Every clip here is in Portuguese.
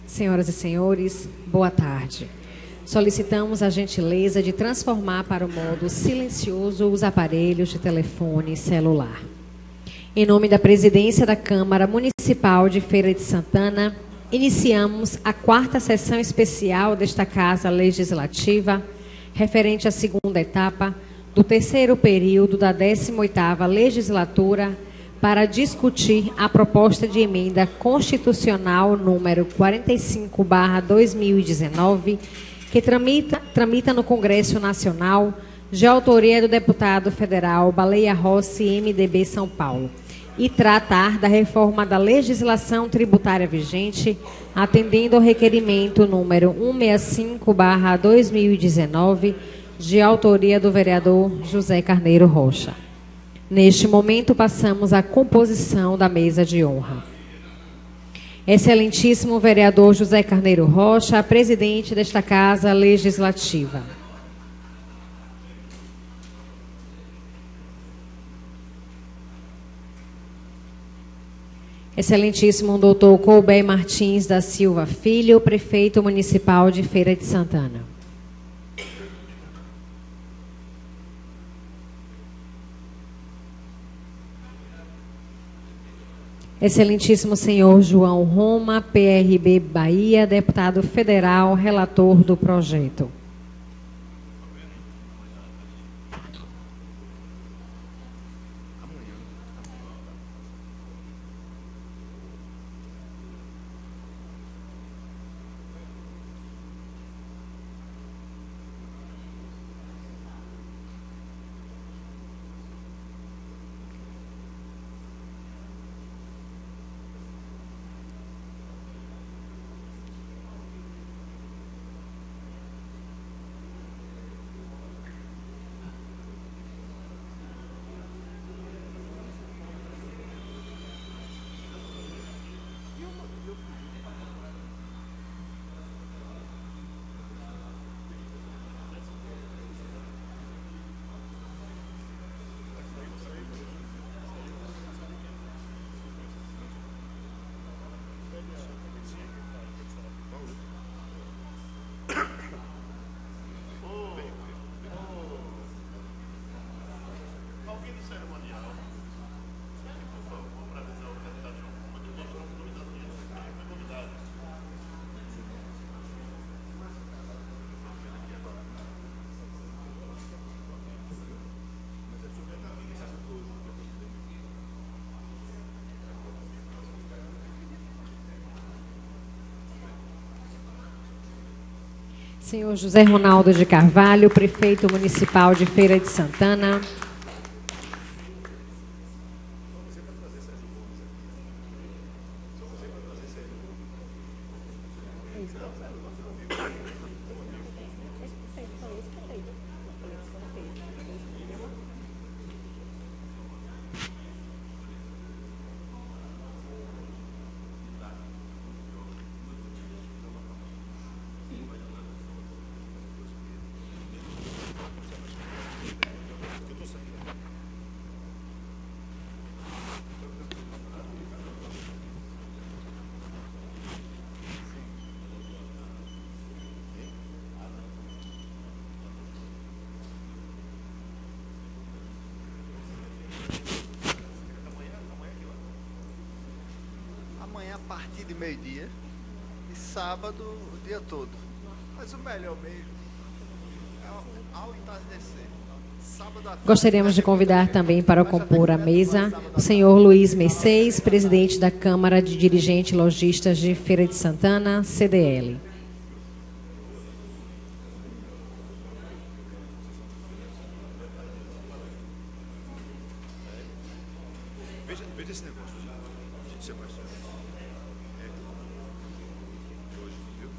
Senhoras e senhores, boa tarde. Solicitamos a gentileza de transformar para o modo silencioso os aparelhos de telefone celular. Em nome da Presidência da Câmara Municipal de Feira de Santana, iniciamos a 4ª sessão especial desta Casa Legislativa, referente à 2ª etapa do 3º período da 18ª Legislatura, para discutir a proposta de emenda constitucional número 45/2019, que tramita no Congresso Nacional, de autoria do deputado federal Baleia Rossi, MDB São Paulo, e tratar da reforma da legislação tributária vigente, atendendo ao requerimento número 165/2019, de autoria do vereador José Carneiro Rocha. Neste momento, passamos à composição da mesa de honra. Excelentíssimo vereador José Carneiro Rocha, presidente desta Casa Legislativa. Excelentíssimo doutor Colbert Martins da Silva Filho, prefeito municipal de Feira de Santana. Excelentíssimo senhor João Roma, PRB Bahia, deputado federal, relator do projeto. Senhor José Ronaldo de Carvalho, prefeito municipal de Feira de Santana. Amanhã a partir de meio-dia e sábado o dia todo. Mas o melhor mesmo é ao entardecer. Gostaríamos de convidar também para compor a mesa o senhor Luiz Mercedes, presidente da Câmara de Dirigentes Lojistas de Feira de Santana, CDL. Veja esse negócio. Sebastião. Hoje, viu?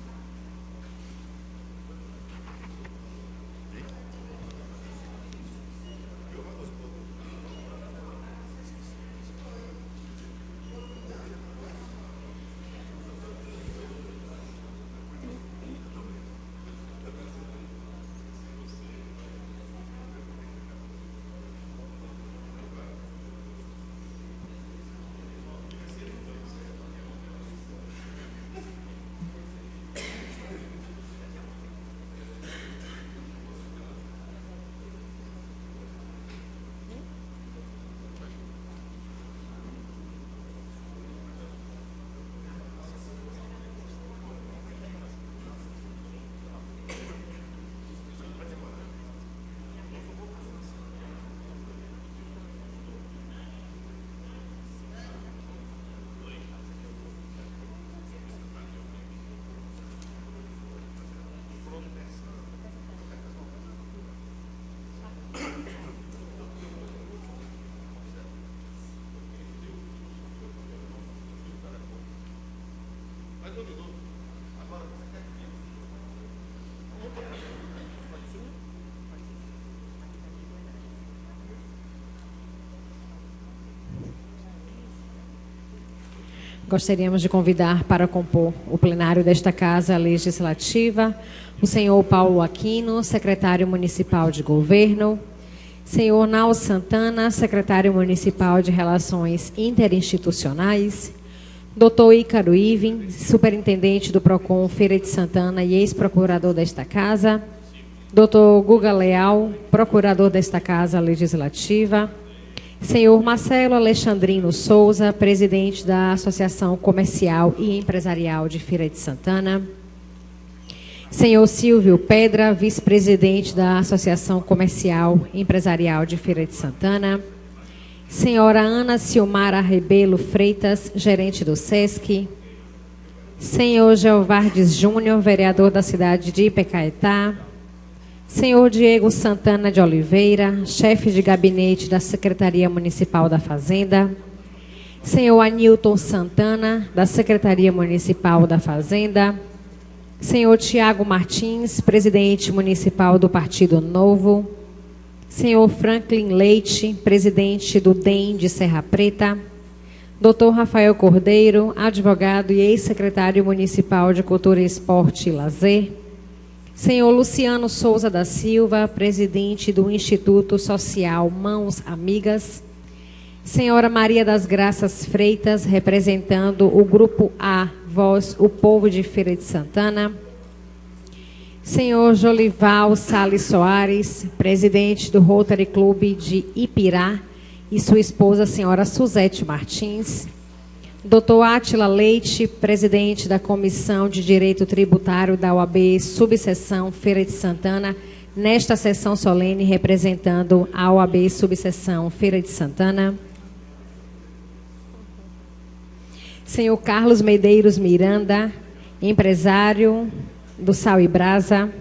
Gostaríamos de convidar para compor o plenário desta Casa Legislativa o senhor Paulo Aquino, secretário municipal de governo, senhor Nau Santana, secretário municipal de Relações Interinstitucionais, doutor Ícaro Ivin, superintendente do PROCON Feira de Santana e ex-procurador desta Casa, doutor Guga Leal, procurador desta Casa Legislativa, senhor Marcelo Alexandrino Souza, presidente da Associação Comercial e Empresarial de Feira de Santana, senhor Silvio Pedra, vice-presidente da Associação Comercial e Empresarial de Feira de Santana, senhora Ana Silmara Rebelo Freitas, gerente do SESC, senhor Geovardes Júnior, vereador da cidade de Ipecaetá, senhor Diego Santana de Oliveira, chefe de gabinete da Secretaria Municipal da Fazenda, senhor Anilton Santana, da Secretaria Municipal da Fazenda, senhor Tiago Martins, presidente municipal do Partido Novo, senhor Franklin Leite, presidente do DEM de Serra Preta, doutor Rafael Cordeiro, advogado e ex-secretário municipal de Cultura, Esporte e Lazer, senhor Luciano Souza da Silva, presidente do Instituto Social Mãos Amigas, senhora Maria das Graças Freitas, representando o Grupo A, Voz, o Povo de Feira de Santana, senhor Jolival Salles Soares, presidente do Rotary Clube de Ipirá, e sua esposa, senhora Suzete Martins, doutor Átila Leite, presidente da Comissão de Direito Tributário da OAB Subseção Feira de Santana, nesta sessão solene representando a OAB Subseção Feira de Santana. Senhor Carlos Medeiros Miranda, empresário do Sal e Brasa.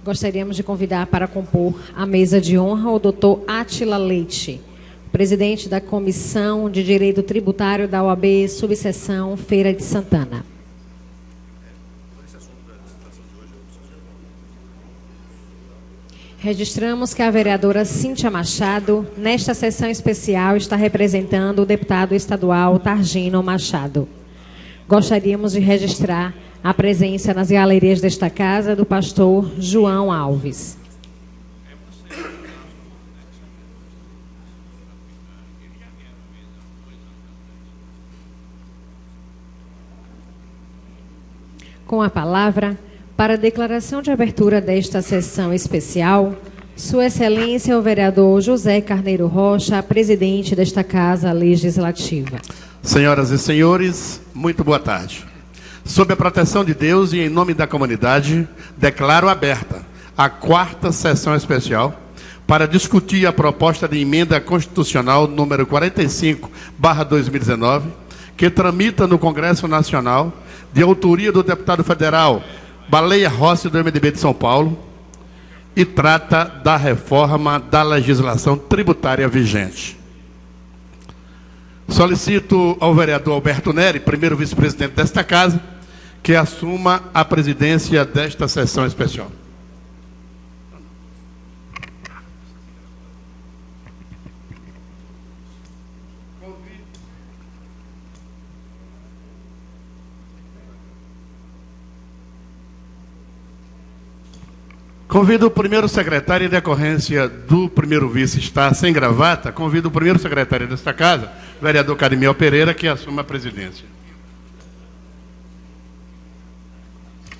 Gostaríamos de convidar para compor a mesa de honra o doutor Átila Leite, presidente da Comissão de Direito Tributário da OAB Subseção Feira de Santana. Registramos que a vereadora Cíntia Machado, nesta sessão especial, está representando o deputado estadual Targino Machado. Gostaríamos de registrar a presença nas galerias desta casa do pastor João Alves. Com a palavra, para a declaração de abertura desta sessão especial, Sua Excelência o vereador José Carneiro Rocha, presidente desta Casa Legislativa. Senhoras e senhores, muito boa tarde. Sob a proteção de Deus e em nome da comunidade, declaro aberta a 4ª sessão especial para discutir a proposta de emenda constitucional número 45/2019, que tramita no Congresso Nacional, de autoria do deputado federal Baleia Rossi, do MDB de São Paulo, e trata da reforma da legislação tributária vigente. Solicito ao vereador Alberto Neri, primeiro vice-presidente desta casa, que assuma a presidência desta sessão especial. Convido o primeiro secretário, em decorrência do primeiro vice estar sem gravata, convido o primeiro secretário desta casa, vereador Cadmiel Pereira, que assuma a presidência.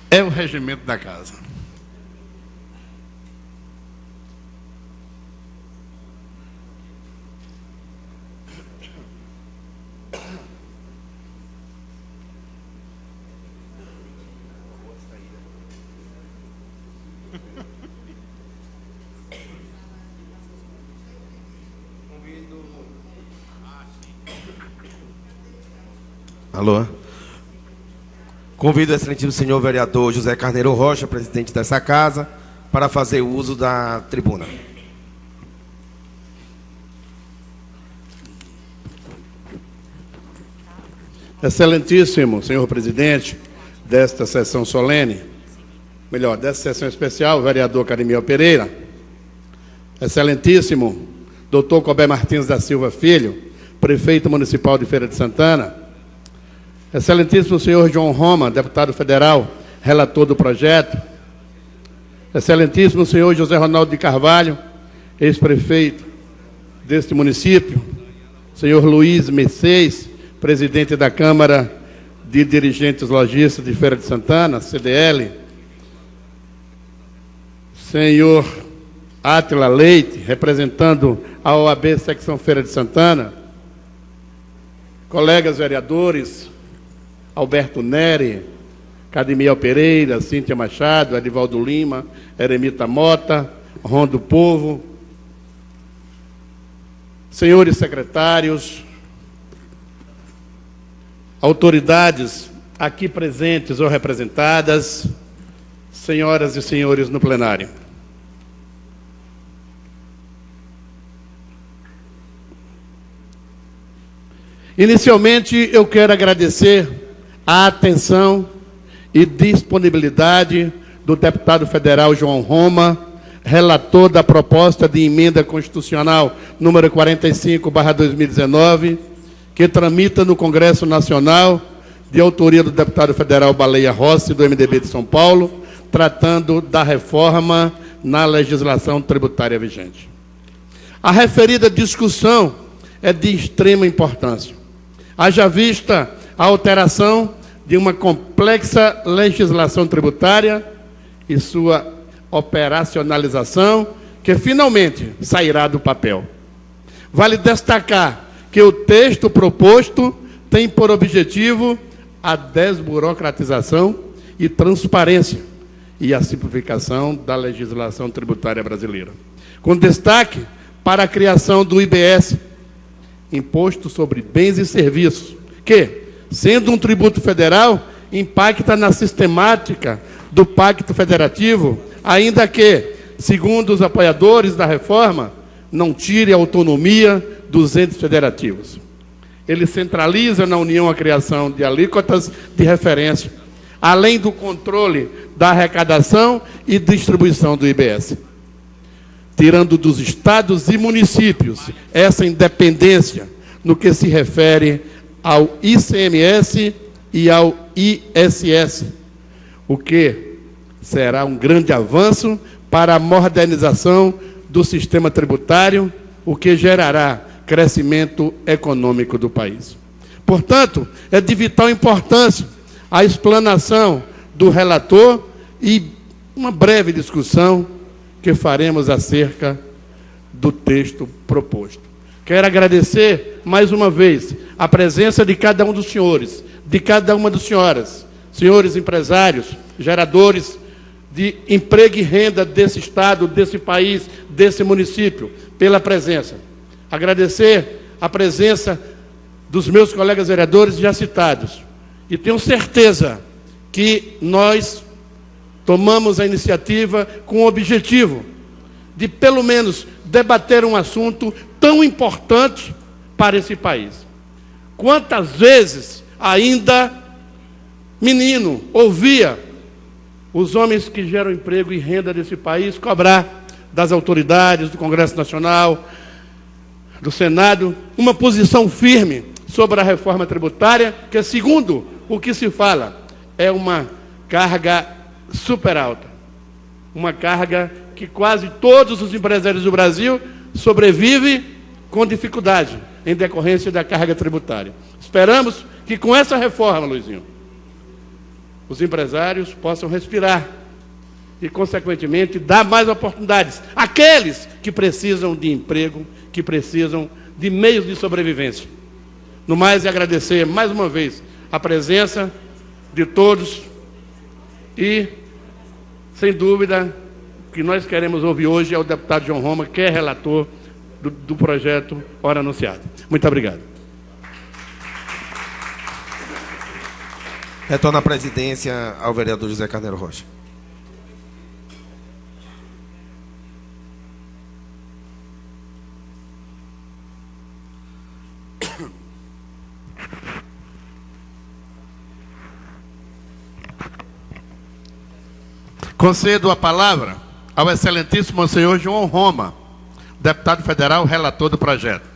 É o regimento da casa. Alô? Convido o excelentíssimo senhor vereador José Carneiro Rocha, presidente dessa casa, para fazer uso da tribuna. Excelentíssimo senhor presidente desta sessão solene, desta sessão especial, vereador Cadmiel Pereira, excelentíssimo doutor Cobé Martins da Silva Filho, prefeito municipal de Feira de Santana, excelentíssimo senhor João Roma, deputado federal, relator do projeto, excelentíssimo senhor José Ronaldo de Carvalho, ex-prefeito deste município, senhor Luiz Mercedes, presidente da Câmara de Dirigentes Lojistas de Feira de Santana, CDL, senhor Átila Leite, representando a OAB Secção Feira de Santana, colegas vereadores, Alberto Neri, Cadmiel Pereira, Cíntia Machado, Edivaldo Lima, Eremita Mota, Rondo Povo, senhores secretários, autoridades aqui presentes ou representadas, senhoras e senhores no plenário. Inicialmente, eu quero agradecer a atenção e disponibilidade do deputado federal João Roma, relator da proposta de emenda constitucional número 45/2019, que tramita no Congresso Nacional, de autoria do deputado federal Baleia Rossi, do MDB de São Paulo, tratando da reforma na legislação tributária vigente. A referida discussão é de extrema importância, haja vista a alteração de uma complexa legislação tributária e sua operacionalização, que finalmente sairá do papel. Vale destacar que o texto proposto tem por objetivo a desburocratização e transparência e a simplificação da legislação tributária brasileira, com destaque para a criação do IBS, Imposto sobre Bens e Serviços, que, sendo um tributo federal, impacta na sistemática do Pacto Federativo, ainda que, segundo os apoiadores da reforma, não tire a autonomia dos entes federativos. Ele centraliza na União a criação de alíquotas de referência, além do controle da arrecadação e distribuição do IBS, tirando dos estados e municípios essa independência no que se refere ao ICMS e ao ISS, o que será um grande avanço para a modernização do sistema tributário, o que gerará crescimento econômico do país. Portanto, é de vital importância a explanação do relator e uma breve discussão que faremos acerca do texto proposto. Quero agradecer, mais uma vez, a presença de cada um dos senhores, de cada uma das senhoras, senhores empresários, geradores de emprego e renda desse estado, desse país, desse município, pela presença. Agradecer a presença dos meus colegas vereadores já citados. E tenho certeza que nós tomamos a iniciativa com o objetivo de, pelo menos, debater um assunto tão importante para esse país. Quantas vezes, ainda menino, ouvia os homens que geram emprego e renda desse país cobrar das autoridades, do Congresso Nacional, do Senado, uma posição firme sobre a reforma tributária, que, segundo o que se fala, é uma carga super alta. Uma carga que quase todos os empresários do Brasil sobrevivem com dificuldade, em decorrência da carga tributária. Esperamos que com essa reforma, Luizinho, os empresários possam respirar e, consequentemente, dar mais oportunidades àqueles que precisam de emprego, que precisam de meios de sobrevivência. No mais, agradecer mais uma vez a presença de todos e, sem dúvida, o que nós queremos ouvir hoje é o deputado João Roma, que é relator do projeto ora anunciado. Muito obrigado. Retorna à presidência ao vereador José Carneiro Rocha. Concedo a palavra ao excelentíssimo senhor João Roma, deputado federal, relator do projeto.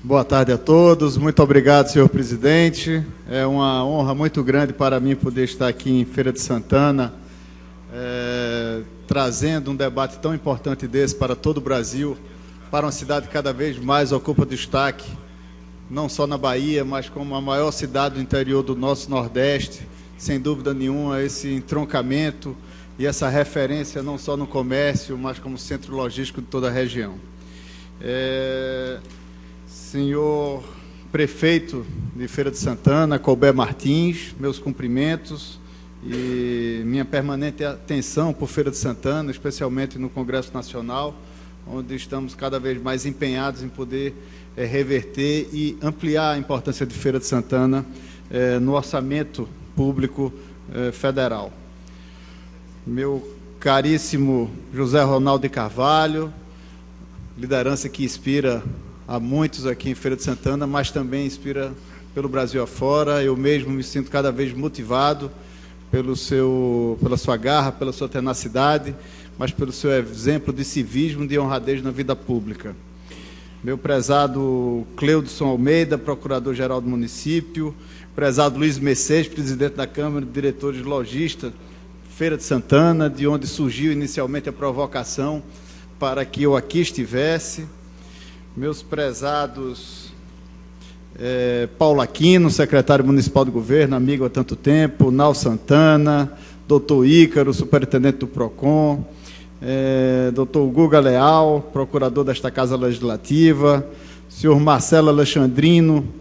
Boa tarde a todos, muito obrigado, senhor presidente. É uma honra muito grande para mim poder estar aqui em Feira de Santana, trazendo um debate tão importante desse para todo o Brasil, para uma cidade que cada vez mais ocupa destaque, não só na Bahia, mas como a maior cidade do interior do nosso Nordeste, sem dúvida nenhuma, esse entroncamento e essa referência não só no comércio, mas como centro logístico de toda a região. Senhor prefeito de Feira de Santana, Colbert Martins, meus cumprimentos e minha permanente atenção por Feira de Santana, especialmente no Congresso Nacional, onde estamos cada vez mais empenhados em poder reverter e ampliar a importância de Feira de Santana no orçamento público federal. Meu caríssimo José Ronaldo de Carvalho, liderança que inspira a muitos aqui em Feira de Santana, mas também inspira pelo Brasil afora. Eu mesmo me sinto cada vez motivado pela sua garra, pela sua tenacidade, mas pelo seu exemplo de civismo, de honradez na vida pública. Meu prezado Cleudson Almeida, procurador-geral do município, prezado Luiz Mercedes, presidente da Câmara de Diretores Lojistas, Feira de Santana, de onde surgiu inicialmente a provocação para que eu aqui estivesse. Meus prezados Paulo Aquino, secretário municipal de governo, amigo há tanto tempo, Nau Santana, doutor Ícaro, superintendente do PROCON, doutor Guga Leal, procurador desta Casa Legislativa, senhor Marcelo Alexandrino,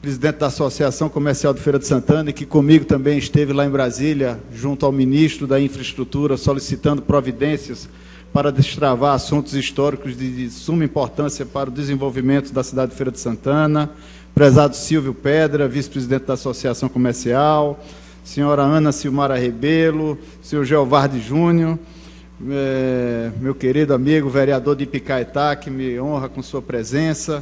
presidente da Associação Comercial de Feira de Santana, e que comigo também esteve lá em Brasília, junto ao ministro da Infraestrutura, solicitando providências para destravar assuntos históricos de suma importância para o desenvolvimento da cidade de Feira de Santana, prezado Silvio Pedra, vice-presidente da Associação Comercial, senhora Ana Silmara Rebelo, senhor Geovardi Júnior, meu querido amigo, vereador de Ipicaetá, que me honra com sua presença,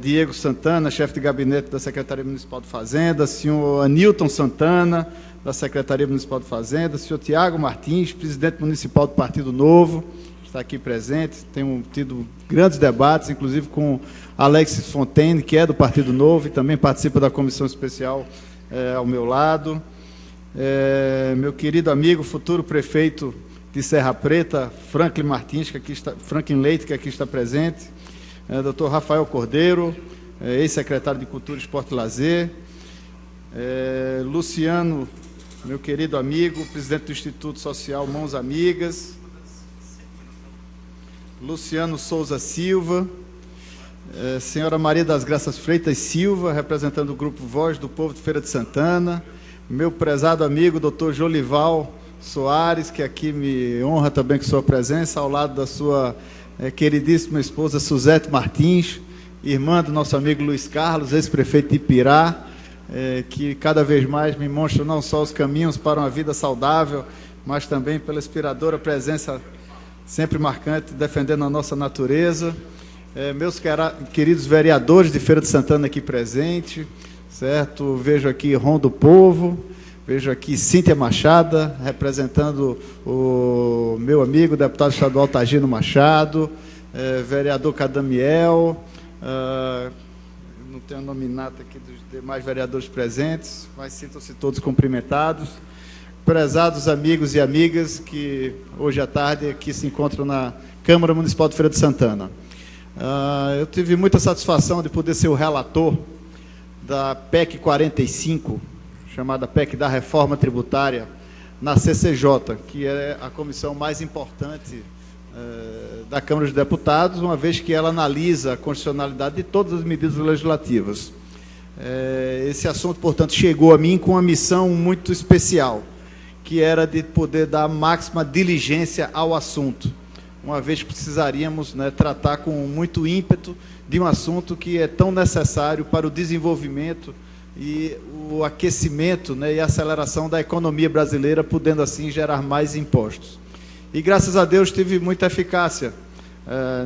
Diego Santana, chefe de gabinete da Secretaria Municipal de Fazenda, senhor Anilton Santana, da Secretaria Municipal de Fazenda, senhor Tiago Martins, presidente municipal do Partido Novo, está aqui presente. Tenho tido grandes debates, inclusive com Alex Fontaine, que é do Partido Novo e também participa da comissão especial ao meu lado. Meu querido amigo, futuro prefeito de Serra Preta, Franklin Martins, Franklin Leite, que aqui está presente, doutor Rafael Cordeiro, ex-secretário de Cultura, Esporte e Lazer, Luciano, meu querido amigo, presidente do Instituto Social Mãos Amigas, Luciano Souza Silva, Senhora Maria das Graças Freitas Silva, representando o Grupo Voz do Povo de Feira de Santana, meu prezado amigo, doutor Jolival Soares, que aqui me honra também com sua presença, ao lado da sua queridíssima esposa Suzete Martins, irmã do nosso amigo Luiz Carlos, ex-prefeito de Ipirá, que cada vez mais me mostra não só os caminhos para uma vida saudável, mas também pela inspiradora presença sempre marcante, defendendo a nossa natureza. Meus queridos vereadores de Feira de Santana aqui presentes, certo? Vejo aqui Ron do Povo, vejo aqui Cíntia Machada, representando o meu amigo, deputado estadual Tagino Machado, vereador Cadamiel, não tenho a nominata aqui dos demais vereadores presentes, mas sintam-se todos cumprimentados. Prezados amigos e amigas que hoje à tarde aqui se encontram na Câmara Municipal de Feira de Santana. Eu tive muita satisfação de poder ser o relator da PEC 45, chamada PEC da Reforma Tributária, na CCJ, que é a comissão mais importante da Câmara dos Deputados, uma vez que ela analisa a constitucionalidade de todas as medidas legislativas. Esse assunto, portanto, chegou a mim com uma missão muito especial, que era de poder dar máxima diligência ao assunto, uma vez que precisaríamos, tratar com muito ímpeto de um assunto que é tão necessário para o desenvolvimento e o aquecimento, e a aceleração da economia brasileira, podendo assim gerar mais impostos. E graças a Deus tive muita eficácia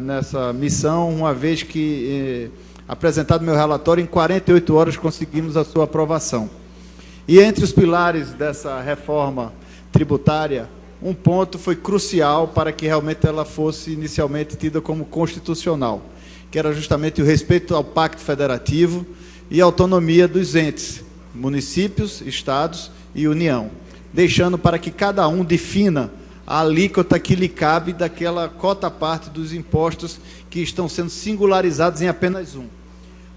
nessa missão, uma vez que, apresentado meu relatório, em 48 horas conseguimos a sua aprovação. E entre os pilares dessa reforma tributária, um ponto foi crucial para que realmente ela fosse inicialmente tida como constitucional, que era justamente o respeito ao Pacto Federativo e a autonomia dos entes, municípios, estados e União, deixando para que cada um defina a alíquota que lhe cabe daquela cota parte dos impostos que estão sendo singularizados em apenas um.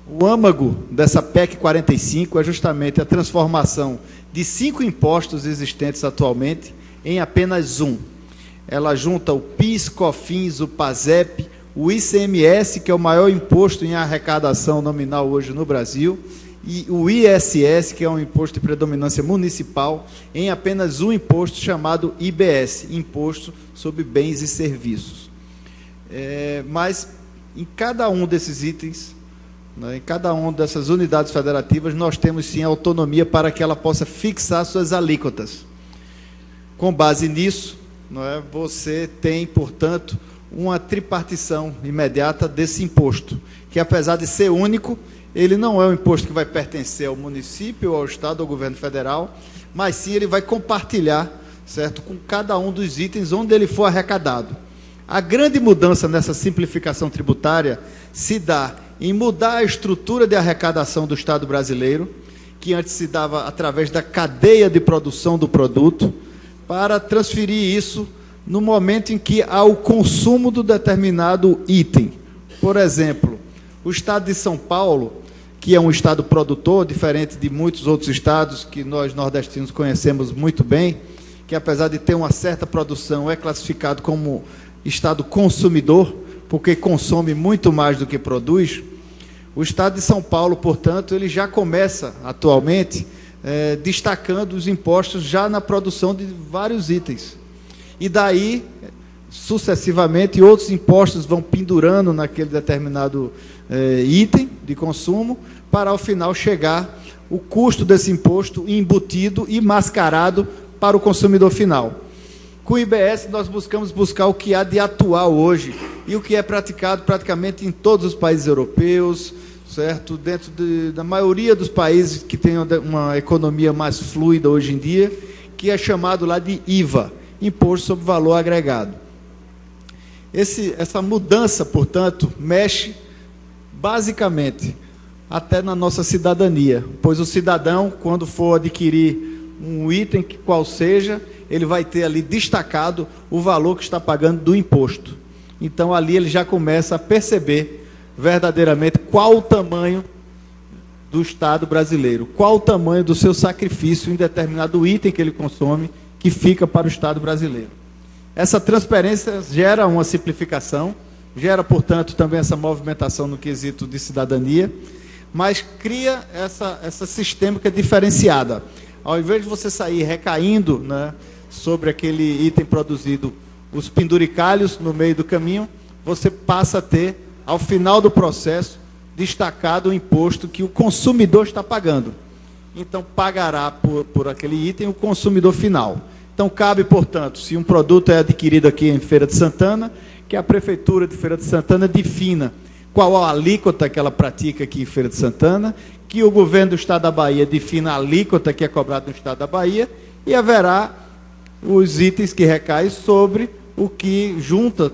O âmago dessa PEC 45 é justamente a transformação de 5 impostos existentes atualmente em apenas um. Ela junta o PIS, COFINS, o PASEP, o ICMS, que é o maior imposto em arrecadação nominal hoje no Brasil, e o ISS, que é um imposto de predominância municipal, em apenas um imposto chamado IBS, Imposto sobre Bens e Serviços. Mas em cada um desses itens, em cada uma dessas unidades federativas, nós temos sim autonomia para que ela possa fixar suas alíquotas. Com base nisso, você tem, portanto, uma tripartição imediata desse imposto, que apesar de ser único, ele não é um imposto que vai pertencer ao município, ao Estado, ao governo federal, mas sim ele vai compartilhar, certo, com cada um dos itens onde ele for arrecadado. A grande mudança nessa simplificação tributária se dá em mudar a estrutura de arrecadação do Estado brasileiro, que antes se dava através da cadeia de produção do produto, para transferir isso no momento em que há o consumo do determinado item. Por exemplo, o Estado de São Paulo, que é um estado produtor, diferente de muitos outros estados que nós nordestinos conhecemos muito bem, que apesar de ter uma certa produção, é classificado como estado consumidor, porque consome muito mais do que produz. O Estado de São Paulo, portanto, ele já começa atualmente destacando os impostos já na produção de vários itens. E daí, sucessivamente, outros impostos vão pendurando naquele determinado item de consumo, para ao final chegar o custo desse imposto embutido e mascarado para o consumidor final. Com o IBS, nós buscamos o que há de atual hoje e o que é praticado praticamente em todos os países europeus, certo? Dentro da maioria dos países que têm uma economia mais fluida hoje em dia, que é chamado lá de IVA, Imposto sobre Valor Agregado. Essa mudança, portanto, mexe basicamente até na nossa cidadania, pois o cidadão, quando for adquirir um item, qual seja, ele vai ter ali destacado o valor que está pagando do imposto. Então, ali ele já começa a perceber verdadeiramente qual o tamanho do Estado brasileiro, qual o tamanho do seu sacrifício em determinado item que ele consome, que fica para o Estado brasileiro. Essa transparência gera uma simplificação, gera, portanto, também essa movimentação no quesito de cidadania, mas cria essa sistêmica diferenciada. Ao invés de você sair recaindo, né, sobre aquele item produzido, os penduricalhos no meio do caminho, você passa a ter, ao final do processo, destacado o imposto que o consumidor está pagando. Então, pagará por aquele item o consumidor final. Então, cabe, portanto, se um produto é adquirido aqui em Feira de Santana, que a Prefeitura de Feira de Santana defina qual a alíquota que ela pratica aqui em Feira de Santana, que o governo do Estado da Bahia defina a alíquota que é cobrada no Estado da Bahia, e haverá os itens que recaem sobre o que junta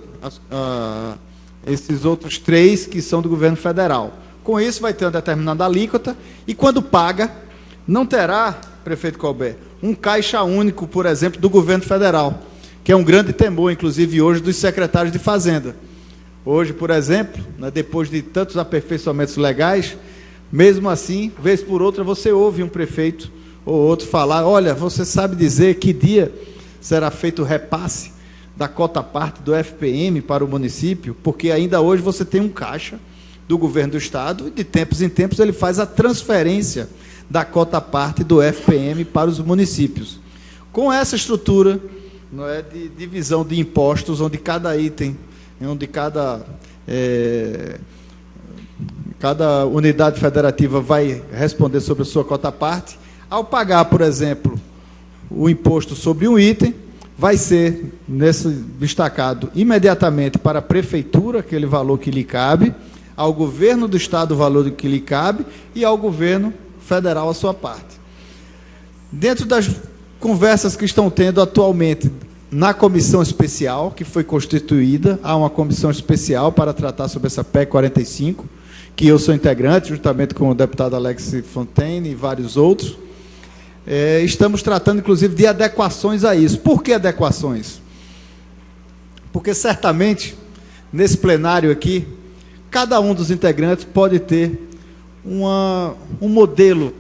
esses outros 3 que são do governo federal. Com isso, vai ter uma determinada alíquota, e quando paga, não terá, prefeito Colbert, um caixa único, por exemplo, do governo federal, que é um grande temor, inclusive hoje, dos secretários de Fazenda. Hoje, por exemplo, né, depois de tantos aperfeiçoamentos legais, mesmo assim, vez por outra, você ouve um prefeito ou outro falar: olha, você sabe dizer que dia será feito o repasse da cota parte do FPM para o município? Porque ainda hoje você tem um caixa do governo do Estado e de tempos em tempos ele faz a transferência da cota parte do FPM para os municípios. Com essa estrutura, não é, de divisão de impostos, onde cada item, onde cada unidade federativa vai responder sobre a sua cota parte, ao pagar, por exemplo, o imposto sobre um item, vai ser destacado imediatamente para a prefeitura aquele valor que lhe cabe, ao governo do Estado o valor que lhe cabe e ao governo federal a sua parte. Dentro das conversas que estão tendo atualmente na comissão especial, que foi constituída, há uma comissão especial para tratar sobre essa PEC 45, que eu sou integrante, juntamente com o deputado Alex Fontaine e vários outros. Estamos tratando, inclusive, de adequações a isso. Por que adequações? Porque, certamente, nesse plenário aqui, cada um dos integrantes pode ter um modelo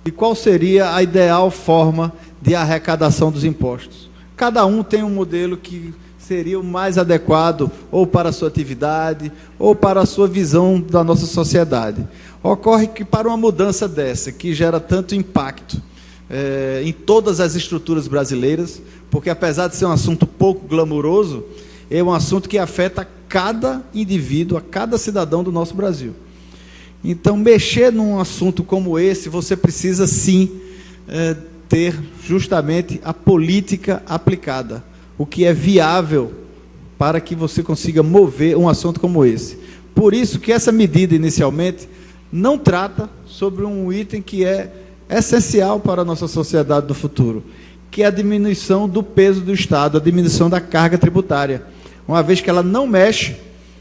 de qual seria a ideal forma de arrecadação dos impostos. Cada um tem um modelo que seria o mais adequado ou para a sua atividade ou para a sua visão da nossa sociedade. Ocorre que, para uma mudança dessa, que gera tanto impacto em todas as estruturas brasileiras, porque apesar de ser um assunto pouco glamuroso, é um assunto que afeta cada indivíduo, a cada cidadão do nosso Brasil. Então, mexer num assunto como esse, você precisa sim ter justamente a política aplicada, o que é viável para que você consiga mover um assunto como esse. Por isso que essa medida, inicialmente, não trata sobre um item que é essencial para a nossa sociedade do futuro, que é a diminuição do peso do Estado, a diminuição da carga tributária, uma vez que ela não mexe,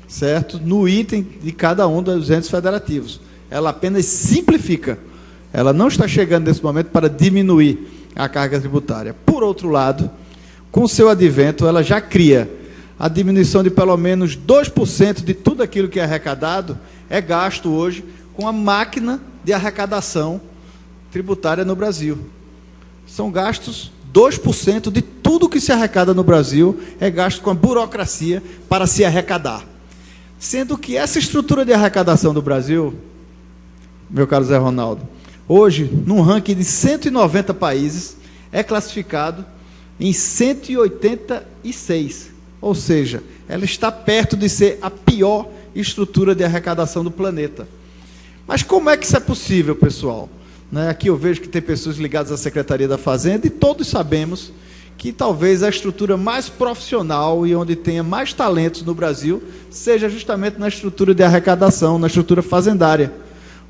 certo, no item de cada um dos entes federativos. Ela apenas simplifica. Ela não está chegando nesse momento para diminuir a carga tributária. Por outro lado, com o seu advento, ela já cria a diminuição de pelo menos 2% de tudo aquilo que é arrecadado, é gasto hoje com a máquina de arrecadação tributária no Brasil. São gastos 2% de tudo que se arrecada no Brasil é gasto com a burocracia para se arrecadar. Sendo que essa estrutura de arrecadação do Brasil, meu caro Zé Ronaldo, hoje, num ranking de 190 países, é classificado em 186. Ou seja, ela está perto de ser a pior estrutura de arrecadação do planeta. Mas como é que isso é possível, pessoal? Aqui eu vejo que tem pessoas ligadas à Secretaria da Fazenda e todos sabemos que talvez a estrutura mais profissional e onde tenha mais talentos no Brasil seja justamente na estrutura de arrecadação, na estrutura fazendária.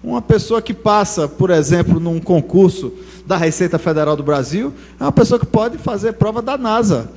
Uma pessoa que passa, por exemplo, num concurso da Receita Federal do Brasil, é uma pessoa que pode fazer prova da NASA,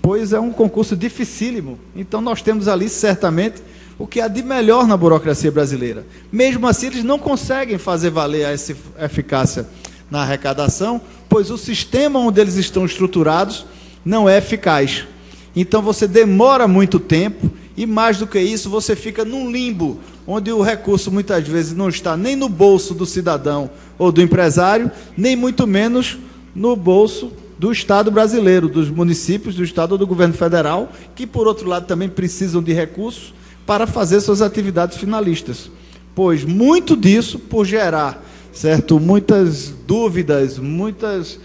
pois é um concurso dificílimo. Então nós temos ali, certamente, o que há de melhor na burocracia brasileira. Mesmo assim, eles não conseguem fazer valer essa eficácia na arrecadação, pois o sistema onde eles estão estruturados não é eficaz. Então você demora muito tempo e, mais do que isso, você fica num limbo, onde o recurso muitas vezes não está nem no bolso do cidadão ou do empresário, nem muito menos no bolso do Estado brasileiro, dos municípios, do Estado ou do governo federal, que, por outro lado, também precisam de recursos para fazer suas atividades finalistas. Pois muito disso, por gerar, certo, muitas dúvidas, muitas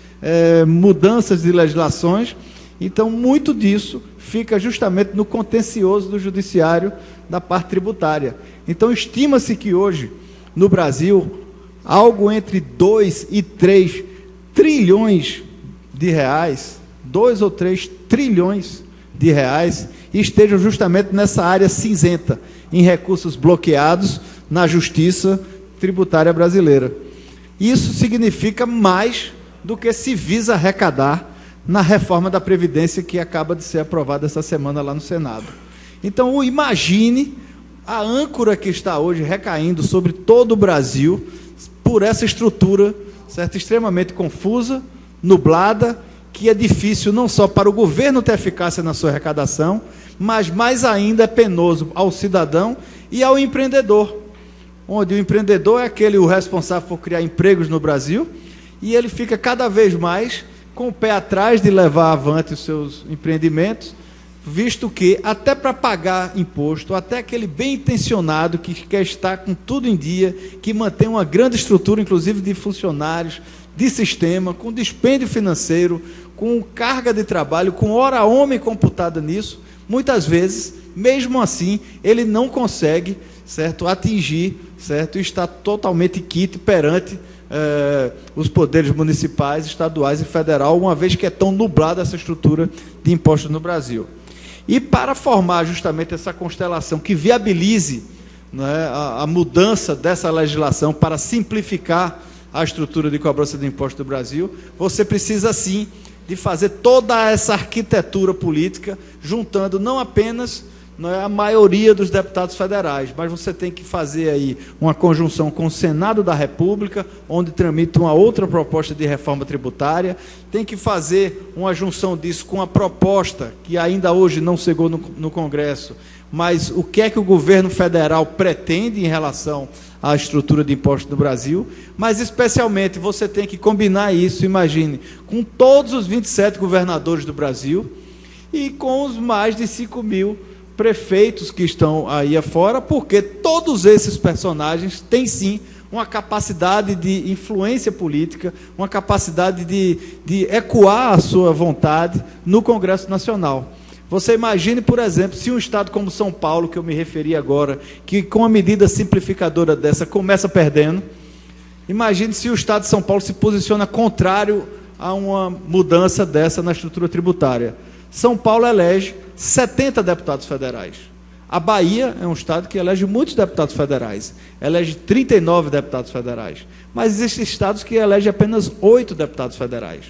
mudanças de legislações, então muito disso fica justamente no contencioso do judiciário da parte tributária. Então estima-se que hoje, no Brasil, algo entre 2 e 3 trilhões de reais, 2 ou 3 trilhões de reais, estejam justamente nessa área cinzenta, em recursos bloqueados na justiça tributária brasileira. Isso significa mais do que se visa arrecadar na reforma da Previdência que acaba de ser aprovada essa semana lá no Senado. Então, imagine a âncora que está hoje recaindo sobre todo o Brasil por essa estrutura, certo, extremamente confusa, nublada, que é difícil não só para o governo ter eficácia na sua arrecadação, mas mais ainda é penoso ao cidadão e ao empreendedor, onde o empreendedor é o responsável por criar empregos no Brasil, e ele fica cada vez mais com o pé atrás de levar avante os seus empreendimentos, visto que até para pagar imposto, até aquele bem intencionado que quer estar com tudo em dia, que mantém uma grande estrutura, inclusive de funcionários, de sistema, com dispêndio financeiro, com carga de trabalho, com hora homem computada nisso, muitas vezes, mesmo assim, ele não consegue, certo, atingir, certo, e está totalmente quite perante os poderes municipais, estaduais e federal, uma vez que é tão nublada essa estrutura de impostos no Brasil. E para formar justamente essa constelação que viabilize, né, a mudança dessa legislação para simplificar a estrutura de cobrança de impostos do Brasil, você precisa sim de fazer toda essa arquitetura política, juntando não apenas a maioria dos deputados federais, mas você tem que fazer aí uma conjunção com o Senado da República, onde tramita uma outra proposta de reforma tributária, tem que fazer uma junção disso com a proposta, que ainda hoje não chegou no Congresso, mas o que é que o governo federal pretende em relação à estrutura de impostos do Brasil, mas especialmente você tem que combinar isso, imagine, com todos os 27 governadores do Brasil e com os mais de 5 mil prefeitos que estão aí afora, porque todos esses personagens têm sim uma capacidade de influência política, uma capacidade de ecoar a sua vontade no Congresso Nacional. Você imagine, por exemplo, se um estado como São Paulo, que eu me referi agora, que com uma medida simplificadora dessa começa perdendo, imagine se o estado de São Paulo se posiciona contrário a uma mudança dessa na estrutura tributária. São Paulo elege 70 deputados federais. A Bahia é um estado que elege muitos deputados federais, elege 39 deputados federais, mas existem estados que elegem apenas 8 deputados federais.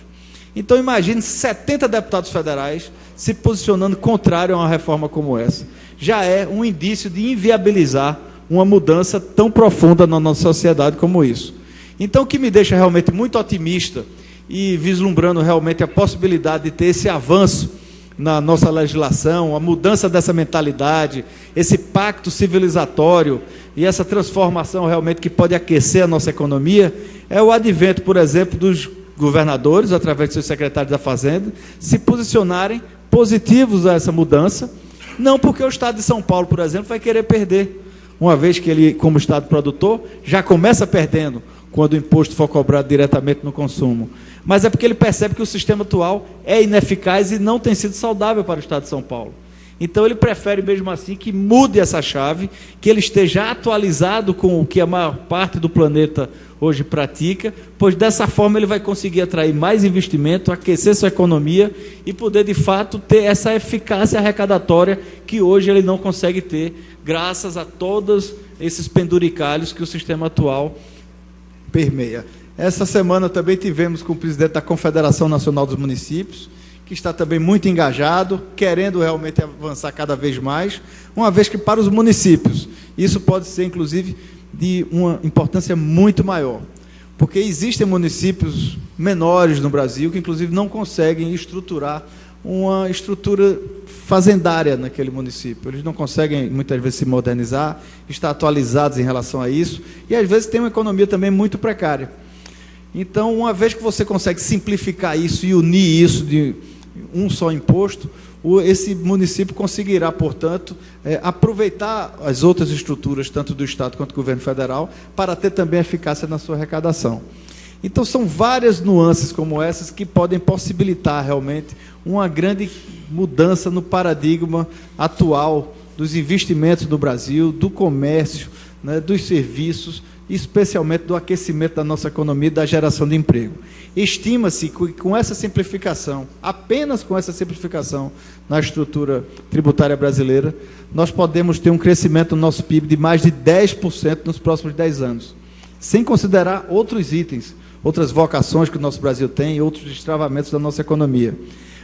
Então imagine 70 deputados federais se posicionando contrário a uma reforma como essa. Já é um indício de inviabilizar uma mudança tão profunda na nossa sociedade como isso. Então o que me deixa realmente muito otimista e vislumbrando realmente a possibilidade de ter esse avanço na nossa legislação, a mudança dessa mentalidade, esse pacto civilizatório e essa transformação realmente que pode aquecer a nossa economia, é o advento, por exemplo, dos governadores, através de seus secretários da Fazenda, se posicionarem positivos a essa mudança, não porque o Estado de São Paulo, por exemplo, vai querer perder, uma vez que ele, como Estado produtor, já começa perdendo quando o imposto for cobrado diretamente no consumo, mas é porque ele percebe que o sistema atual é ineficaz e não tem sido saudável para o Estado de São Paulo. Então ele prefere mesmo assim que mude essa chave, que ele esteja atualizado com o que a maior parte do planeta hoje pratica, pois dessa forma ele vai conseguir atrair mais investimento, aquecer sua economia e poder de fato ter essa eficácia arrecadatória que hoje ele não consegue ter, graças a todos esses penduricalhos que o sistema atual permeia. Essa semana também tivemos com o presidente da Confederação Nacional dos Municípios, que está também muito engajado, querendo realmente avançar cada vez mais, uma vez que para os municípios isso pode ser, inclusive, de uma importância muito maior, porque existem municípios menores no Brasil que, inclusive, não conseguem estruturar uma estrutura fazendária naquele município. Eles não conseguem, muitas vezes, se modernizar, estar atualizados em relação a isso, e, às vezes, tem uma economia também muito precária. Então, uma vez que você consegue simplificar isso e unir isso um só imposto, esse município conseguirá, portanto, aproveitar as outras estruturas, tanto do Estado quanto do governo federal, para ter também eficácia na sua arrecadação. Então, são várias nuances como essas que podem possibilitar realmente uma grande mudança no paradigma atual dos investimentos no Brasil, do comércio, né, dos serviços, especialmente do aquecimento da nossa economia e da geração de emprego. Estima-se que com essa simplificação, apenas com essa simplificação na estrutura tributária brasileira, nós podemos ter um crescimento do nosso PIB de mais de 10% nos próximos 10 anos, sem considerar outros itens, outras vocações que o nosso Brasil tem e outros destravamentos da nossa economia.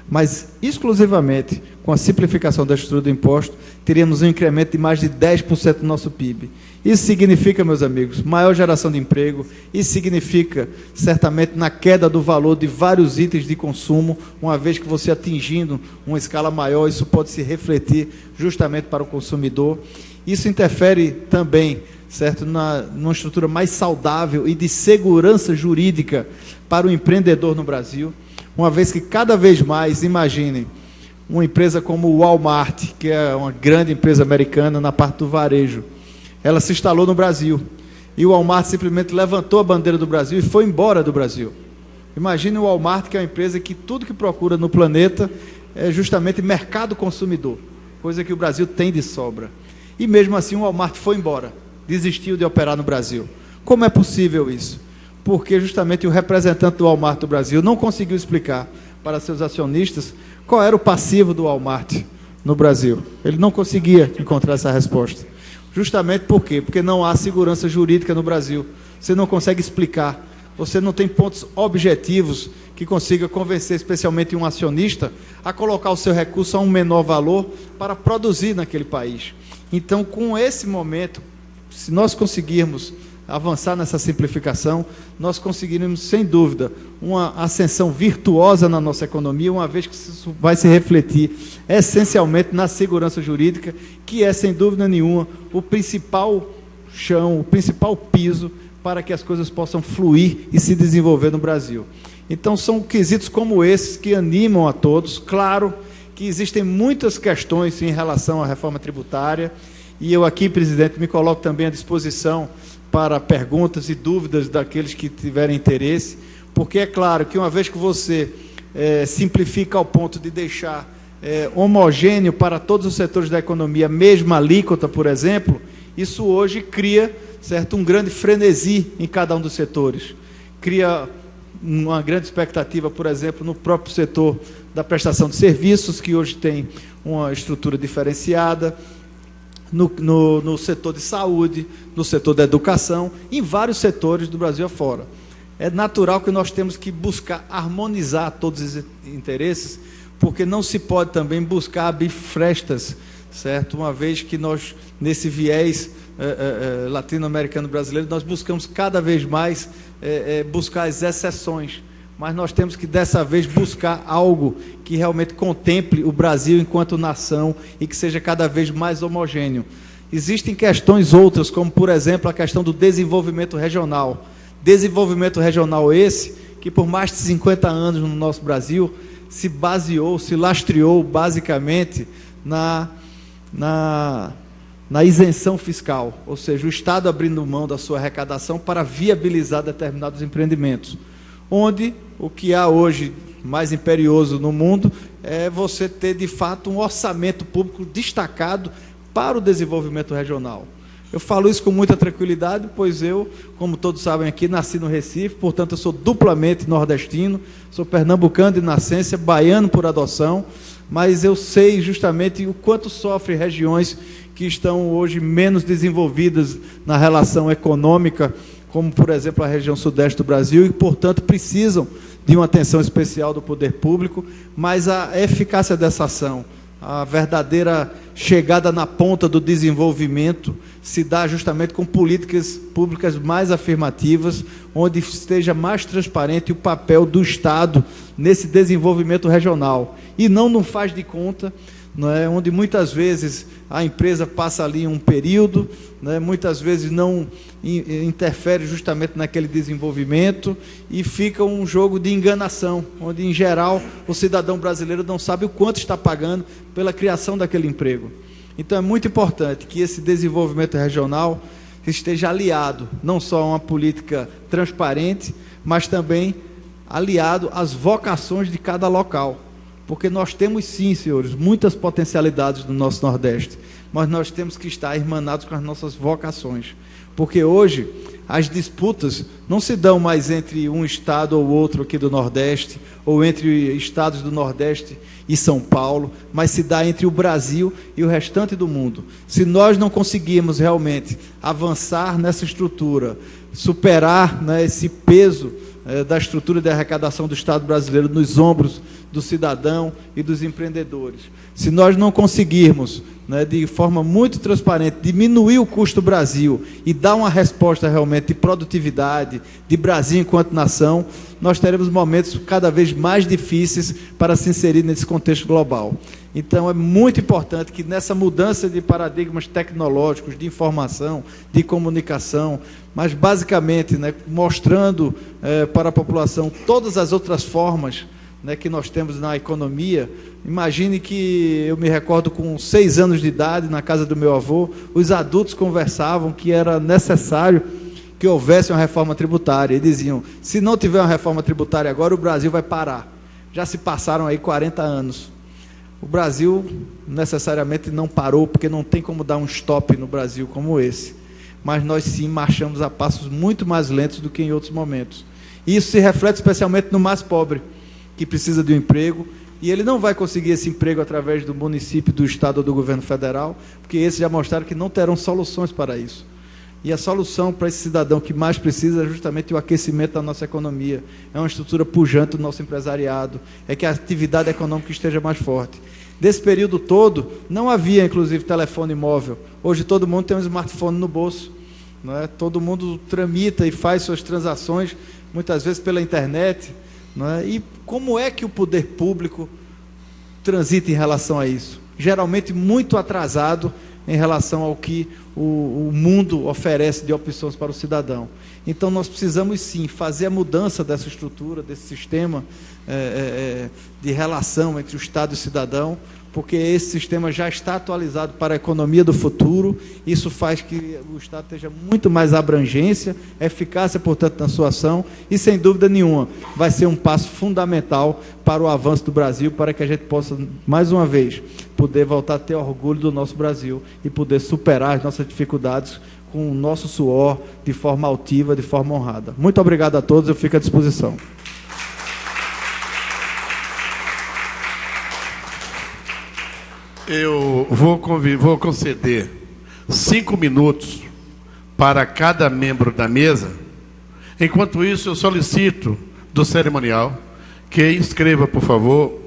Mas, exclusivamente, com a simplificação da estrutura do imposto, teríamos um incremento de mais de 10% do nosso PIB. Isso significa, meus amigos, maior geração de emprego, isso significa, certamente, na queda do valor de vários itens de consumo, uma vez que você atingindo uma escala maior, isso pode se refletir justamente para o consumidor. Isso interfere também, certo, numa estrutura mais saudável e de segurança jurídica para o empreendedor no Brasil, uma vez que cada vez mais, imaginem, uma empresa como o Walmart, que é uma grande empresa americana na parte do varejo, ela se instalou no Brasil, e o Walmart simplesmente levantou a bandeira do Brasil e foi embora do Brasil. Imagine o Walmart, que é uma empresa que tudo que procura no planeta é justamente mercado consumidor, coisa que o Brasil tem de sobra. E mesmo assim o Walmart foi embora, desistiu de operar no Brasil. Como é possível isso? Porque justamente o representante do Walmart do Brasil não conseguiu explicar para seus acionistas qual era o passivo do Walmart no Brasil. Ele não conseguia encontrar essa resposta. Justamente por quê? Porque não há segurança jurídica no Brasil. Você não consegue explicar. Você não tem pontos objetivos que consiga convencer, especialmente um acionista, a colocar o seu recurso a um menor valor para produzir naquele país. Então, com esse momento, se nós conseguirmos avançar nessa simplificação, nós conseguiremos, sem dúvida, uma ascensão virtuosa na nossa economia, uma vez que isso vai se refletir essencialmente na segurança jurídica, que é, sem dúvida nenhuma, o principal chão, o principal piso para que as coisas possam fluir e se desenvolver no Brasil. Então, são quesitos como esses que animam a todos. Claro que existem muitas questões em relação à reforma tributária, e eu aqui, presidente, me coloco também à disposição para perguntas e dúvidas daqueles que tiverem interesse, porque é claro que uma vez que você simplifica ao ponto de deixar homogêneo para todos os setores da economia, a mesma alíquota, por exemplo, isso hoje cria, certo, um grande frenesi em cada um dos setores. Cria uma grande expectativa, por exemplo, no próprio setor da prestação de serviços, que hoje tem uma estrutura diferenciada, no setor de saúde, no setor da educação, em vários setores do Brasil afora. É natural que nós temos que buscar harmonizar todos os interesses, porque não se pode também buscar abrir frestas, certo? Uma vez que nós, nesse viés latino-americano brasileiro, nós buscamos cada vez mais buscar as exceções, mas nós temos que, dessa vez, buscar algo que realmente contemple o Brasil enquanto nação e que seja cada vez mais homogêneo. Existem questões outras, como, por exemplo, a questão do desenvolvimento regional. Desenvolvimento regional esse, que por mais de 50 anos no nosso Brasil, se baseou, se lastreou, basicamente, na isenção fiscal, ou seja, o Estado abrindo mão da sua arrecadação para viabilizar determinados empreendimentos, onde o que há hoje mais imperioso no mundo é você ter, de fato, um orçamento público destacado para o desenvolvimento regional. Eu falo isso com muita tranquilidade, pois eu, como todos sabem aqui, nasci no Recife, portanto eu sou duplamente nordestino, sou pernambucano de nascença, baiano por adoção, mas eu sei justamente o quanto sofrem regiões que estão hoje menos desenvolvidas na relação econômica, como, por exemplo, a região sudeste do Brasil, e, portanto, precisam de uma atenção especial do poder público, mas a eficácia dessa ação, a verdadeira chegada na ponta do desenvolvimento, se dá justamente com políticas públicas mais afirmativas, onde esteja mais transparente o papel do Estado nesse desenvolvimento regional, e não faz de conta, não é? Onde muitas vezes a empresa passa ali um período, né? Muitas vezes não interfere justamente naquele desenvolvimento e fica um jogo de enganação, onde em geral o cidadão brasileiro não sabe o quanto está pagando pela criação daquele emprego. Então é muito importante que esse desenvolvimento regional esteja aliado não só a uma política transparente, mas também aliado às vocações de cada local. Porque nós temos sim, senhores, muitas potencialidades no nosso Nordeste, mas nós temos que estar irmanados com as nossas vocações. Porque hoje as disputas não se dão mais entre um estado ou outro aqui do Nordeste, ou entre estados do Nordeste e São Paulo, mas se dá entre o Brasil e o restante do mundo. Se nós não conseguirmos realmente avançar nessa estrutura, superar, né, esse peso da estrutura de arrecadação do Estado brasileiro nos ombros do cidadão e dos empreendedores, se nós não conseguirmos, né, de forma muito transparente, diminuir o custo do Brasil e dar uma resposta realmente de produtividade, de Brasil enquanto nação, nós teremos momentos cada vez mais difíceis para se inserir nesse contexto global. Então é muito importante que nessa mudança de paradigmas tecnológicos, de informação, de comunicação, mas basicamente, né, mostrando para a população todas as outras formas, né, que nós temos na economia. Imagine que eu me recordo com 6 anos de idade, na casa do meu avô, os adultos conversavam que era necessário que houvesse uma reforma tributária, e diziam, se não tiver uma reforma tributária agora, o Brasil vai parar. Já se passaram aí 40 anos. O Brasil necessariamente não parou, porque não tem como dar um stop no Brasil como esse, mas nós sim marchamos a passos muito mais lentos do que em outros momentos. E isso se reflete especialmente no mais pobre, que precisa de um emprego, e ele não vai conseguir esse emprego através do município, do estado ou do governo federal, porque esses já mostraram que não terão soluções para isso. E a solução para esse cidadão que mais precisa é justamente o aquecimento da nossa economia, é uma estrutura pujante do nosso empresariado, é que a atividade econômica esteja mais forte. Desse período todo, não havia, inclusive, telefone móvel. Hoje todo mundo tem um smartphone no bolso, não é? Todo mundo tramita e faz suas transações, muitas vezes pela internet, não é? E como é que o poder público transita em relação a isso? Geralmente muito atrasado em relação ao que o mundo oferece de opções para o cidadão. Então nós precisamos sim fazer a mudança dessa estrutura, desse sistema de relação entre o Estado e o cidadão, porque esse sistema já está atualizado para a economia do futuro. Isso faz que o Estado tenha muito mais abrangência, eficácia, portanto, na sua ação, e sem dúvida nenhuma vai ser um passo fundamental para o avanço do Brasil, para que a gente possa, mais uma vez, poder voltar a ter orgulho do nosso Brasil e poder superar as nossas dificuldades com o nosso suor, de forma altiva, de forma honrada. Muito obrigado a todos, eu fico à disposição. Eu vou conceder 5 minutos para cada membro da mesa. Enquanto isso, eu solicito do cerimonial que inscreva, por favor,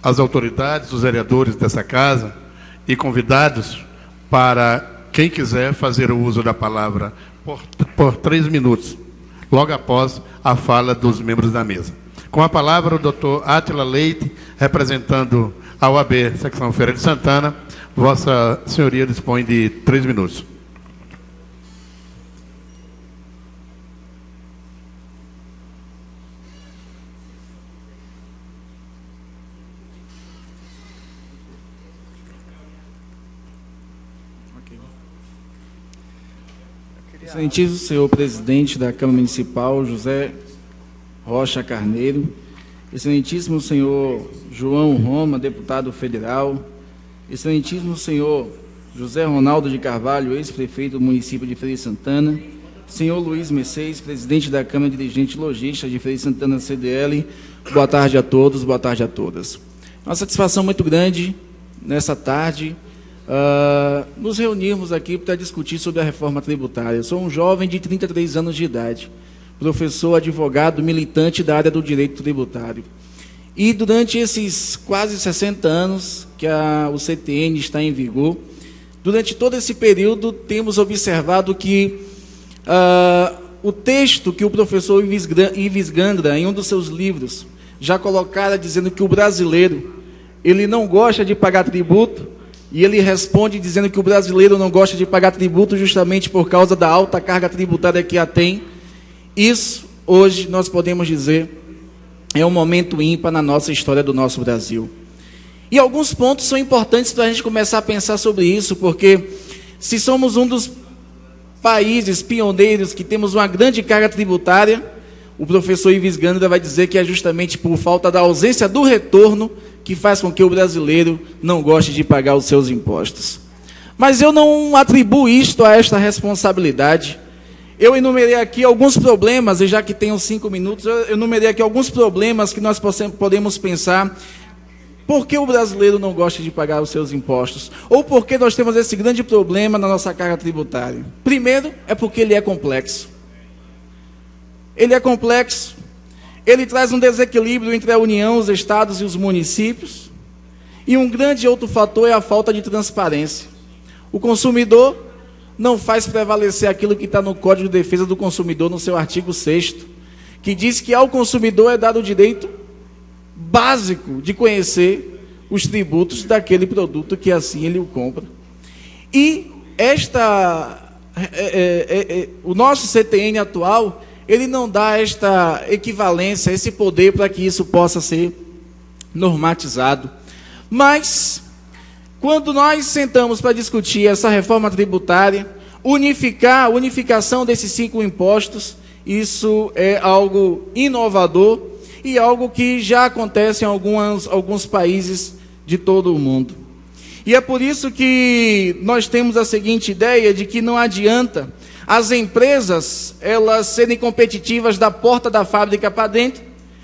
as autoridades, os vereadores dessa casa e convidados para quem quiser fazer o uso da palavra por 3 minutos, logo após a fala dos membros da mesa. Com a palavra, o doutor Átila Leite, representando a OAB, secção Feira de Santana. Vossa Senhoria dispõe de 3 minutos. Excelentíssimo senhor presidente da Câmara Municipal, José Rocha Carneiro, excelentíssimo senhor João Roma, deputado federal, excelentíssimo senhor José Ronaldo de Carvalho, ex-prefeito do município de Feira de Santana, senhor Luiz Mercedes, presidente da Câmara Dirigente Logística de Feira de Santana CDL, boa tarde a todos, boa tarde a todas. Uma satisfação muito grande nessa tarde, nos reunirmos aqui para discutir sobre a reforma tributária. Eu sou um jovem de 33 anos de idade, professor, advogado, militante da área do direito tributário. E durante esses quase 60 anos que o CTN está em vigor, durante todo esse período temos observado que o texto que o professor Ives Gandra, em um dos seus livros, já colocara dizendo que o brasileiro ele não gosta de pagar tributo, e ele responde dizendo que o brasileiro não gosta de pagar tributo justamente por causa da alta carga tributária que a tem. Isso, hoje, nós podemos dizer, é um momento ímpar na nossa história do nosso Brasil. E alguns pontos são importantes para a gente começar a pensar sobre isso, porque se somos um dos países pioneiros que temos uma grande carga tributária, o professor Ives Gandra vai dizer que é justamente por falta da ausência do retorno que faz com que o brasileiro não goste de pagar os seus impostos. Mas eu não atribuo isto a esta responsabilidade. Eu enumerei aqui alguns problemas, e já que tenho 5 minutos, eu enumerei aqui alguns problemas que nós podemos pensar. Por que o brasileiro não gosta de pagar os seus impostos? Ou por que nós temos esse grande problema na nossa carga tributária? Primeiro, é porque ele é complexo. Ele é complexo. Ele traz um desequilíbrio entre a União, os estados e os municípios. E um grande outro fator é a falta de transparência. O consumidor não faz prevalecer aquilo que está no Código de Defesa do Consumidor, no seu artigo 6º, que diz que ao consumidor é dado o direito básico de conhecer os tributos daquele produto que assim ele o compra. E o nosso CTN atual, ele não dá esta equivalência, esse poder para que isso possa ser normatizado. Mas, quando nós sentamos para discutir essa reforma tributária, a unificação desses 5 impostos, isso é algo inovador, e algo que já acontece em alguns países de todo o mundo. E é por isso que nós temos a seguinte ideia de que não adianta as empresas elas serem competitivas da porta da fábrica para dentro,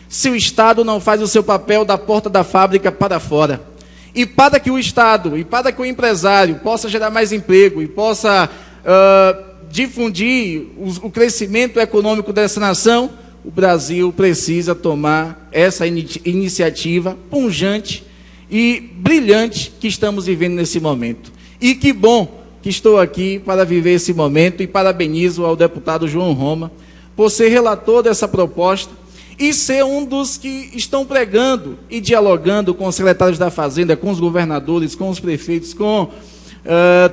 se o Estado não faz o seu papel da porta da fábrica para fora. E para que o Estado, e para que o empresário possa gerar mais emprego e possa difundir o crescimento econômico dessa nação, o Brasil precisa tomar essa iniciativa pungente e brilhante que estamos vivendo nesse momento. E que bom que estou aqui para viver esse momento, e parabenizo ao deputado João Roma por ser relator dessa proposta e ser um dos que estão pregando e dialogando com os secretários da Fazenda, com os governadores, com os prefeitos, com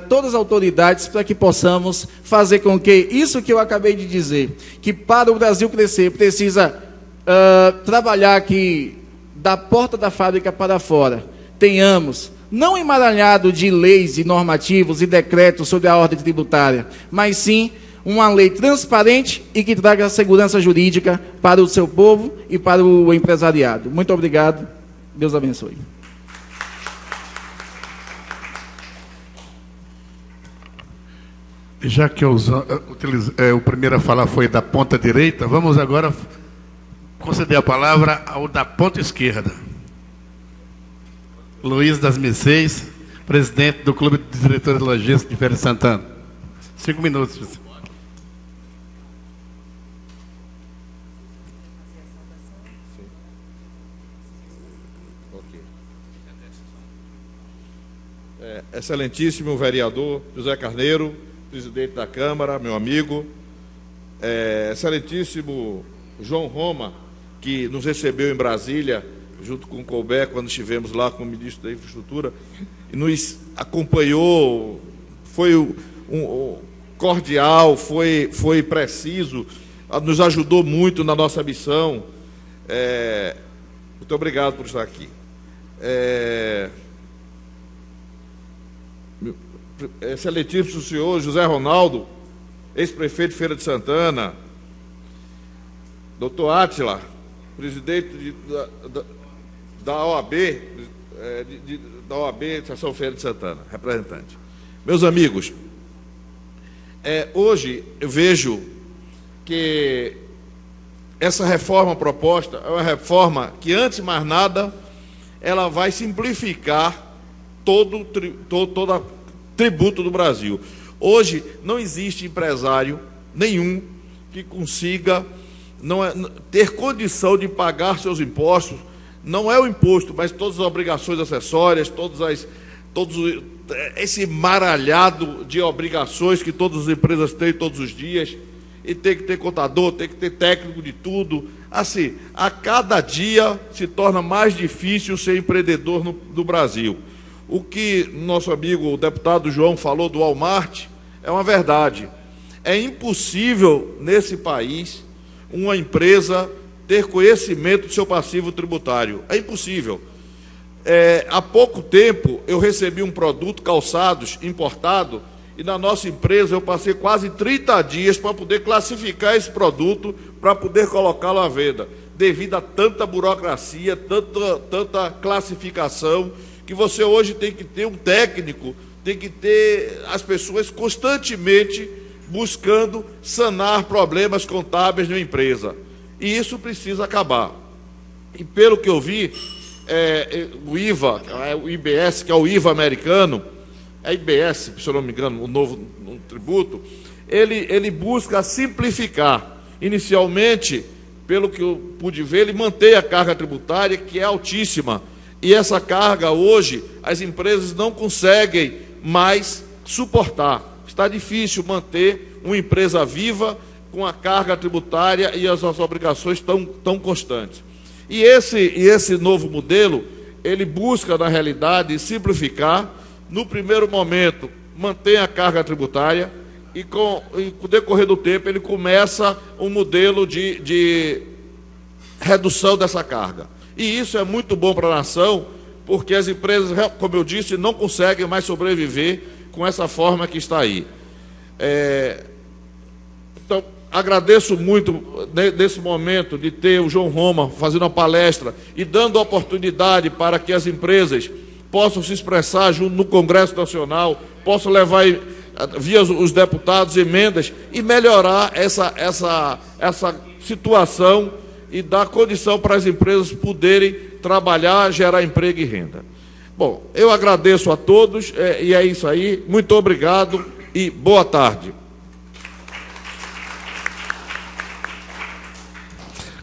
todas as autoridades, para que possamos fazer com que isso que eu acabei de dizer, que para o Brasil crescer precisa trabalhar aqui da porta da fábrica para fora, tenhamos não emaranhado de leis e normativos e decretos sobre a ordem tributária, mas sim uma lei transparente e que traga segurança jurídica para o seu povo e para o empresariado. Muito obrigado. Deus abençoe. Já que o primeiro a falar foi da ponta direita, vamos agora conceder a palavra ao da ponta esquerda. Luiz das Mercês, presidente do Clube de Diretores Logísticos de Feira de Santana. 5 minutos. Excelentíssimo vereador José Carneiro, presidente da Câmara, meu amigo, excelentíssimo João Roma, que nos recebeu em Brasília, junto com o Colbert, quando estivemos lá com o ministro da Infraestrutura, e nos acompanhou, foi cordial, foi preciso, nos ajudou muito na nossa missão. Muito obrigado por estar aqui. Excelentíssimo senhor José Ronaldo, ex-prefeito de Feira de Santana, doutor Átila, presidente da OAB, da OAB, Seção Feira de Santana, representante. Meus amigos, hoje eu vejo que essa reforma proposta é uma reforma que, antes de mais nada, ela vai simplificar todo tributo do Brasil. Hoje não existe empresário nenhum que consiga ter condição de pagar seus impostos. Não é o imposto, mas todas as obrigações acessórias, esse maralhado de obrigações que todas as empresas têm todos os dias. e tem que ter contador, tem que ter técnico de tudo. Assim, a cada dia se torna mais difícil ser empreendedor no Brasil. O que nosso amigo, o deputado João, falou do Walmart é uma verdade. É impossível, nesse país, uma empresa ter conhecimento do seu passivo tributário. É impossível. Há pouco tempo, eu recebi um produto, calçados, importado, e na nossa empresa eu passei quase 30 dias para poder classificar esse produto, para poder colocá-lo à venda, devido a tanta burocracia, tanta classificação, que você hoje tem que ter um técnico, tem que ter as pessoas constantemente buscando sanar problemas contábeis de uma empresa. E isso precisa acabar. E pelo que eu vi, o IVA, o IBS, que é o IVA americano, a IBS, se eu não me engano, o novo tributo, ele busca simplificar. Inicialmente, pelo que eu pude ver, ele mantém a carga tributária, que é altíssima. E essa carga, hoje, as empresas não conseguem mais suportar. Está difícil manter uma empresa viva com a carga tributária e as suas obrigações tão constantes. E esse novo modelo, ele busca, na realidade, simplificar. No primeiro momento, mantém a carga tributária e com o decorrer do tempo, ele começa um modelo de redução dessa carga. E isso é muito bom para a nação, porque as empresas, como eu disse, não conseguem mais sobreviver com essa forma que está aí. Então, agradeço muito, nesse momento, de ter o João Roma fazendo uma palestra e dando oportunidade para que as empresas possam se expressar junto no Congresso Nacional, possam levar via os deputados emendas e melhorar essa situação e dar condição para as empresas poderem trabalhar, gerar emprego e renda. Bom, eu agradeço a todos e é isso aí. Muito obrigado e boa tarde.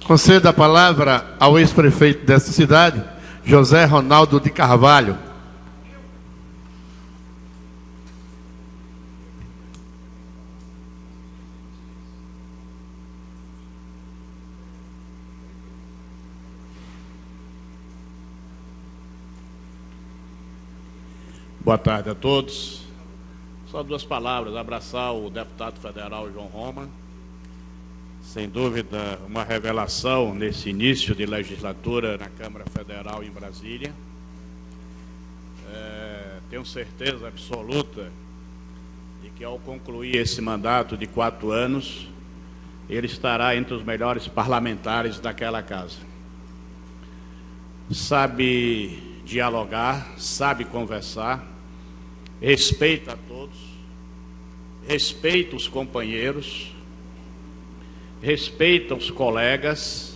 Concedo a palavra ao ex-prefeito desta cidade, José Ronaldo de Carvalho. Boa tarde a todos. Só duas palavras, abraçar o deputado federal João Roma. Sem dúvida, uma revelação nesse início de legislatura na Câmara Federal em Brasília. Tenho certeza absoluta de que, ao concluir esse mandato de 4 anos, ele estará entre os melhores parlamentares daquela casa. Sabe dialogar, sabe conversar, respeita a todos, respeita os companheiros, respeita os colegas,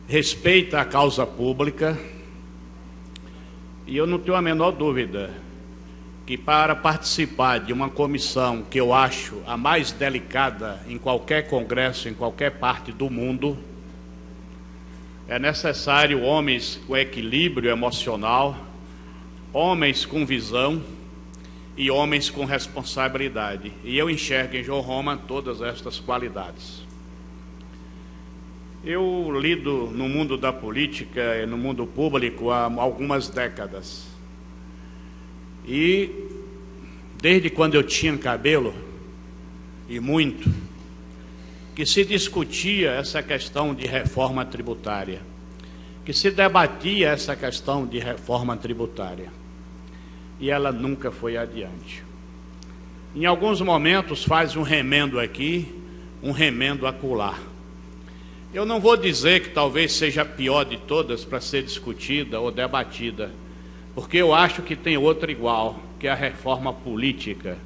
respeita a causa pública. E eu não tenho a menor dúvida que, para participar de uma comissão que eu acho a mais delicada em qualquer congresso, em qualquer parte do mundo, é necessário homens com equilíbrio emocional, homens com visão e homens com responsabilidade. E eu enxergo em João Roma todas estas qualidades. Eu lido no mundo da política e no mundo público há algumas décadas. E desde quando eu tinha cabelo, e muito, que se discutia essa questão de reforma tributária, que se debatia essa questão de reforma tributária, e ela nunca foi adiante. Em alguns momentos faz um remendo aqui, um remendo acolá. Eu não vou dizer que talvez seja a pior de todas para ser discutida ou debatida, porque eu acho que tem outra igual, que é a reforma política,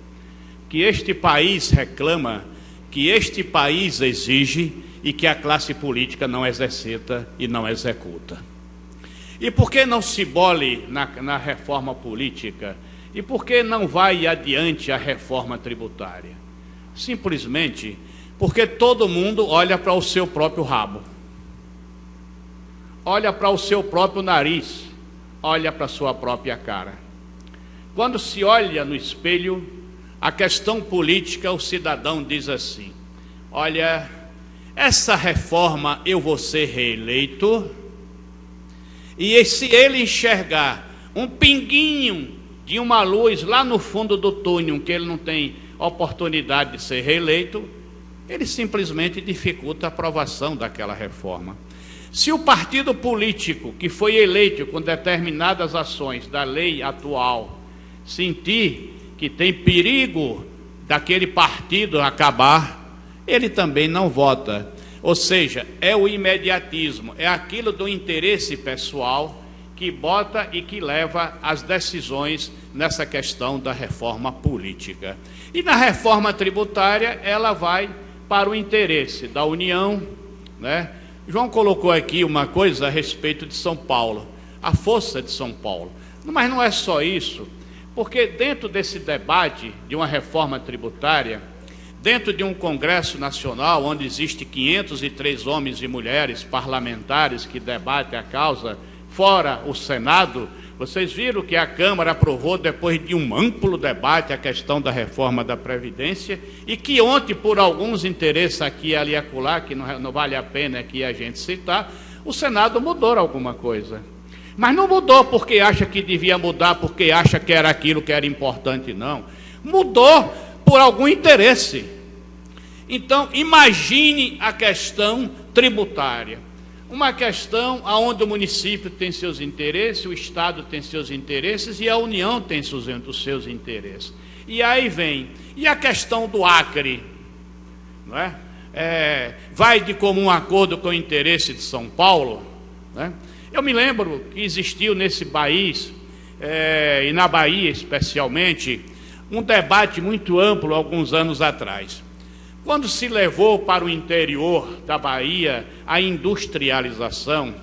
que este país reclama, que este país exige e que a classe política não exercita e não executa. E por que não se bole na reforma política? E por que não vai adiante a reforma tributária? Simplesmente porque todo mundo olha para o seu próprio rabo, olha para o seu próprio nariz, olha para a sua própria cara. Quando se olha no espelho, a questão política, o cidadão diz assim: olha, essa reforma eu vou ser reeleito, e se ele enxergar um pinguinho de uma luz lá no fundo do túnel, que ele não tem oportunidade de ser reeleito, ele simplesmente dificulta a aprovação daquela reforma. Se o partido político que foi eleito com determinadas ações da lei atual sentir que tem perigo daquele partido acabar, ele também não vota. Ou seja, é o imediatismo, é aquilo do interesse pessoal que bota e que leva as decisões nessa questão da reforma política. E na reforma tributária, ela vai para o interesse da União, né? João colocou aqui uma coisa a respeito de São Paulo, a força de São Paulo. Mas não é só isso, porque dentro desse debate de uma reforma tributária, dentro de um Congresso Nacional, onde existe 503 homens e mulheres parlamentares que debatem a causa, fora o Senado, vocês viram que a Câmara aprovou, depois de um amplo debate, a questão da reforma da Previdência, e que ontem, por alguns interesses aqui, ali e acolá, que não vale a pena aqui a gente citar, o Senado mudou alguma coisa. Mas não mudou porque acha que devia mudar, porque acha que era aquilo que era importante, não. Mudou por algum interesse. Então, imagine a questão tributária. Uma questão onde o município tem seus interesses, o Estado tem seus interesses e a União tem os seus interesses. E aí vem, e a questão do Acre, não é? Vai de comum acordo com o interesse de São Paulo, né? Eu me lembro que existiu nesse país, e na Bahia especialmente, um debate muito amplo alguns anos atrás. Quando se levou para o interior da Bahia a industrialização,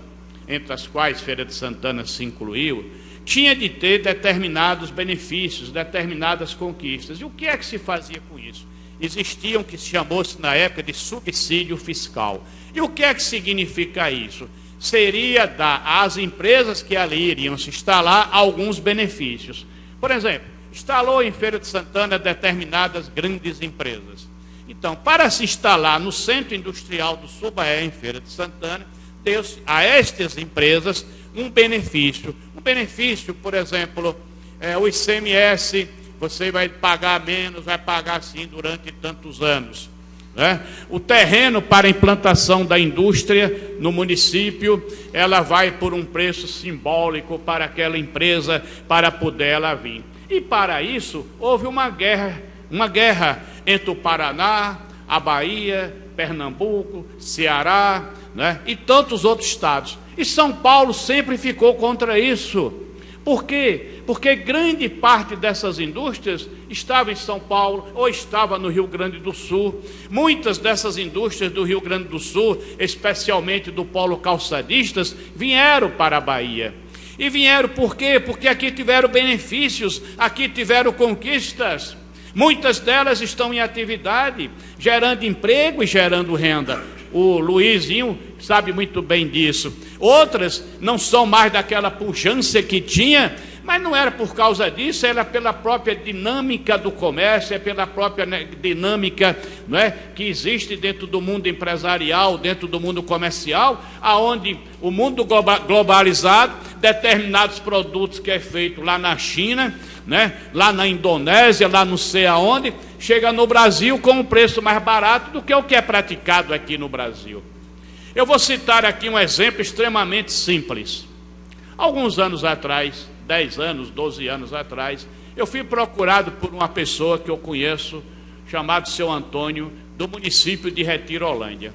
entre as quais Feira de Santana se incluiu, tinha de ter determinados benefícios, determinadas conquistas. E o que é que se fazia com isso? Existia o que se chamou-se na época de subsídio fiscal. E o que é que significa isso? Seria dar às empresas que ali iriam se instalar alguns benefícios. Por exemplo, instalou em Feira de Santana determinadas grandes empresas. Então, para se instalar no Centro Industrial do Subaé, em Feira de Santana, deu-se a estas empresas um benefício. Um benefício, por exemplo, o ICMS, você vai pagar menos, vai pagar assim durante tantos anos, né? O terreno para a implantação da indústria no município, ela vai por um preço simbólico para aquela empresa, para poder ela vir. E para isso, houve uma guerra entre o Paraná, a Bahia, Pernambuco, Ceará, né, e tantos outros estados. E São Paulo sempre ficou contra isso. Por quê? Porque grande parte dessas indústrias estava em São Paulo ou estava no Rio Grande do Sul. Muitas dessas indústrias do Rio Grande do Sul, especialmente do polo calçadistas, vieram para a Bahia. E vieram por quê? Porque aqui tiveram benefícios, aqui tiveram conquistas. Muitas delas estão em atividade, gerando emprego e gerando renda. O Luizinho sabe muito bem disso. Outras não são mais daquela pujança que tinha, mas não era por causa disso, era pela própria dinâmica do comércio, é pela própria dinâmica, não é, que existe dentro do mundo empresarial, dentro do mundo comercial, aonde o mundo globalizado, determinados produtos que é feito lá na China, né, lá na Indonésia, lá não sei aonde, chega no Brasil com um preço mais barato do que o que é praticado aqui no Brasil. Eu vou citar aqui um exemplo extremamente simples. Alguns anos atrás, 10 anos, 12 anos atrás, eu fui procurado por uma pessoa que eu conheço, chamado seu Antônio, do município de Retirolândia.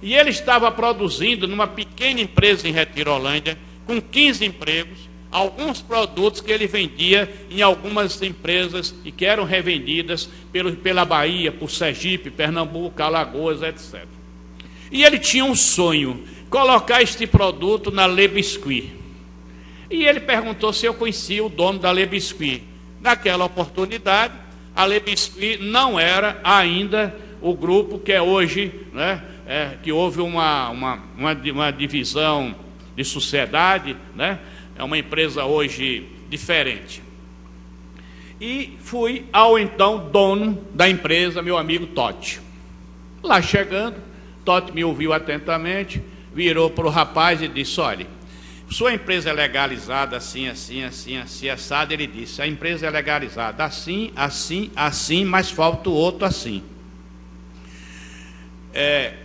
E ele estava produzindo numa pequena empresa em Retirolândia, com 15 empregos, alguns produtos que ele vendia em algumas empresas e que eram revendidas pela Bahia, por Sergipe, Pernambuco, Alagoas, etc. E ele tinha um sonho, colocar este produto na Le Biscuit. E ele perguntou se eu conhecia o dono da Le Biscuit. Naquela oportunidade, a Le Biscuit não era ainda o grupo que é hoje, né, que houve uma divisão de sociedade, né? É uma empresa hoje diferente. E fui ao então dono da empresa, meu amigo Totti. Lá chegando, Totti me ouviu atentamente, virou para o rapaz e disse: olha, sua empresa é legalizada assim, assim, assim, assim, assado. Ele disse: a empresa é legalizada assim, assim, assim, mas falta o outro assim.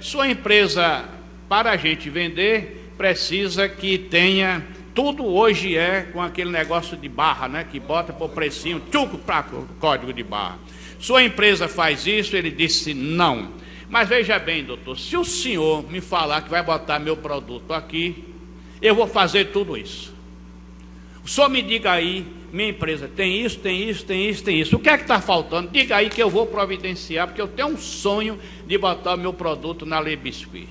Sua empresa, para a gente vender, precisa que tenha, tudo hoje com aquele negócio de barra, né, que bota por precinho, tchuco para o código de barra. Sua empresa faz isso? Ele disse: não. Mas veja bem, doutor, se o senhor me falar que vai botar meu produto aqui, eu vou fazer tudo isso. O senhor me diga aí, minha empresa tem isso, tem isso, tem isso, tem isso. O que é que está faltando? Diga aí que eu vou providenciar, porque eu tenho um sonho de botar o meu produto na Le Biscuit.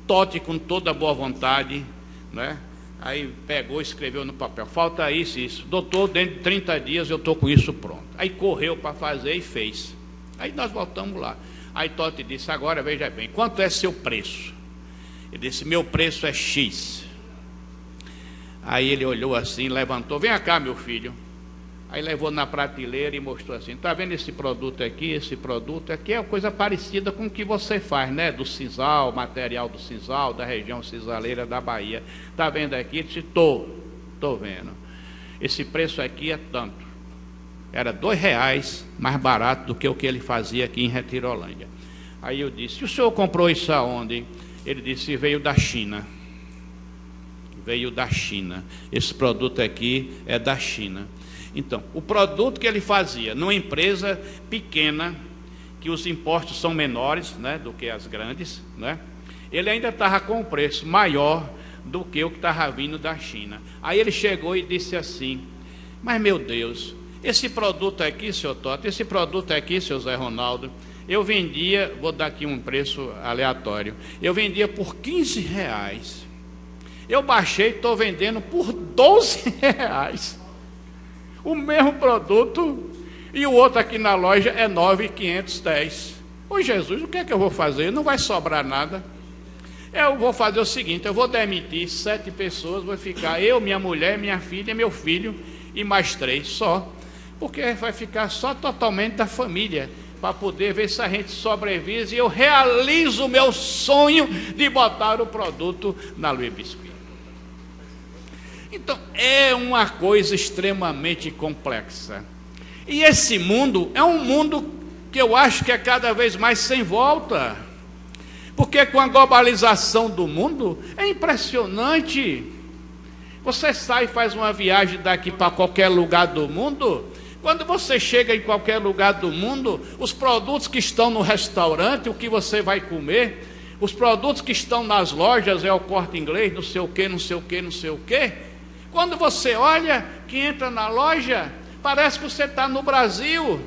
Totti, com toda boa vontade, né? Aí pegou, escreveu no papel: falta isso, isso. Doutor, dentro de 30 dias eu estou com isso pronto. Aí correu para fazer e fez. Aí nós voltamos lá. Aí Totti disse: agora veja bem, quanto é seu preço? Ele disse: meu preço é X. Aí ele olhou assim, levantou: vem cá, meu filho. Aí levou na prateleira e mostrou assim: está vendo esse produto aqui? Esse produto aqui é uma coisa parecida com o que você faz, né? Do sisal, material do sisal, da região cisaleira da Bahia. Está vendo aqui? Ele disse: estou vendo. Esse preço aqui é tanto. Era R$2 mais barato do que o que ele fazia aqui em Retirolândia. Aí eu disse: o senhor comprou isso aonde? Ele disse: veio da China. Veio da China. Esse produto aqui é da China. Então, o produto que ele fazia numa empresa pequena, que os impostos são menores, né, do que as grandes, né, ele ainda estava com um preço maior do que o que estava vindo da China. Aí ele chegou e disse assim: mas meu Deus, esse produto aqui, seu Totti, esse produto aqui, seu Zé Ronaldo, eu vendia, vou dar aqui um preço aleatório, eu vendia por R$15. Eu baixei, estou vendendo por R$12. O mesmo produto, e o outro aqui na loja é 9.510. Ô Jesus, o que é que eu vou fazer? Não vai sobrar nada. Eu vou fazer o seguinte: eu vou demitir 7 pessoas, vou ficar eu, minha mulher, minha filha, meu filho e mais 3 só. Porque vai ficar só totalmente da família, para poder ver se a gente sobrevive e eu realizo o meu sonho de botar o produto na Le Biscuit. Então, é uma coisa extremamente complexa. E esse mundo é um mundo que eu acho que é cada vez mais sem volta. Porque com a globalização do mundo, é impressionante. Você sai e faz uma viagem daqui para qualquer lugar do mundo. Quando você chega em qualquer lugar do mundo, os produtos que estão no restaurante, o que você vai comer, os produtos que estão nas lojas, é o Corte Inglês, não sei o que, não sei o que, não sei o que. Quando você olha, que entra na loja, parece que você está no Brasil.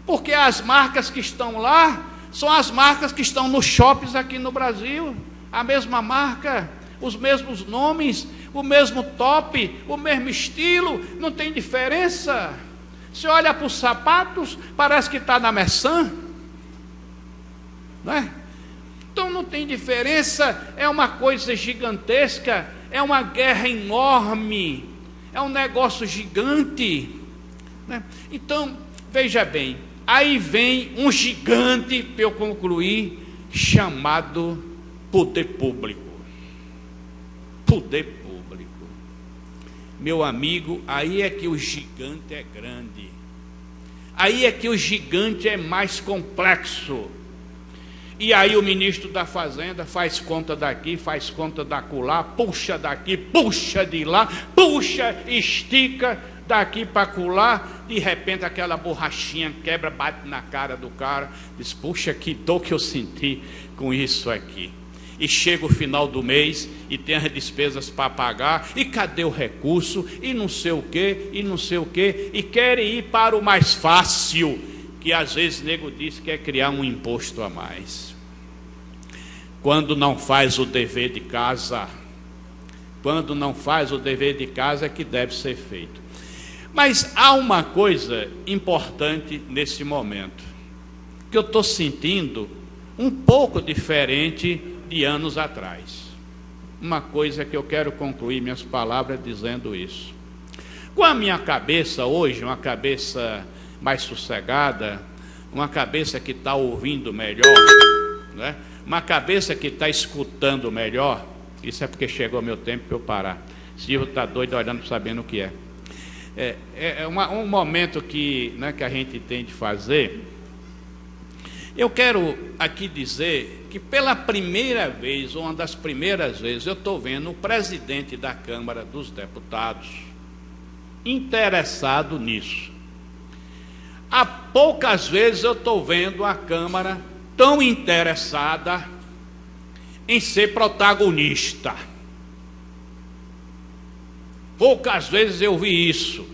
Porque as marcas que estão lá, são as marcas que estão nos shoppings aqui no Brasil. A mesma marca, os mesmos nomes, o mesmo top, o mesmo estilo, não tem diferença. Se olha para os sapatos, parece que está na Mersan, não é? Então não tem diferença, é uma coisa gigantesca, é uma guerra enorme, é um negócio gigante, né? Então, veja bem, aí vem um gigante, para eu concluir, chamado poder público. Poder público. Meu amigo, aí é que o gigante é grande. Aí é que o gigante é mais complexo. E aí o ministro da Fazenda faz conta daqui, faz conta da acolá, puxa daqui, puxa de lá, puxa, estica daqui para acolá. De repente aquela borrachinha quebra, bate na cara do cara, diz: puxa, que dor que eu senti com isso aqui. E chega o final do mês e tem as despesas para pagar, e cadê o recurso, e não sei o que, e não sei o que, e querem ir para o mais fácil, que às vezes o nego diz que quer criar um imposto a mais. Quando não faz o dever de casa, quando não faz o dever de casa é que deve ser feito. Mas há uma coisa importante nesse momento, que eu estou sentindo um pouco diferente de anos atrás. Uma coisa que eu quero concluir minhas palavras dizendo isso. Com a minha cabeça hoje, uma cabeça mais sossegada, uma cabeça que está ouvindo melhor, né? Uma cabeça que está escutando melhor. Isso é porque chegou o meu tempo para eu parar. Silvio está doido olhando, sabendo o que é. Um momento que, né, que a gente tem de fazer. Eu quero aqui dizer que pela primeira vez, ou uma das primeiras vezes, eu estou vendo o presidente da Câmara dos Deputados interessado nisso. Há poucas vezes eu estou vendo a Câmara tão interessada em ser protagonista. Poucas vezes eu vi isso.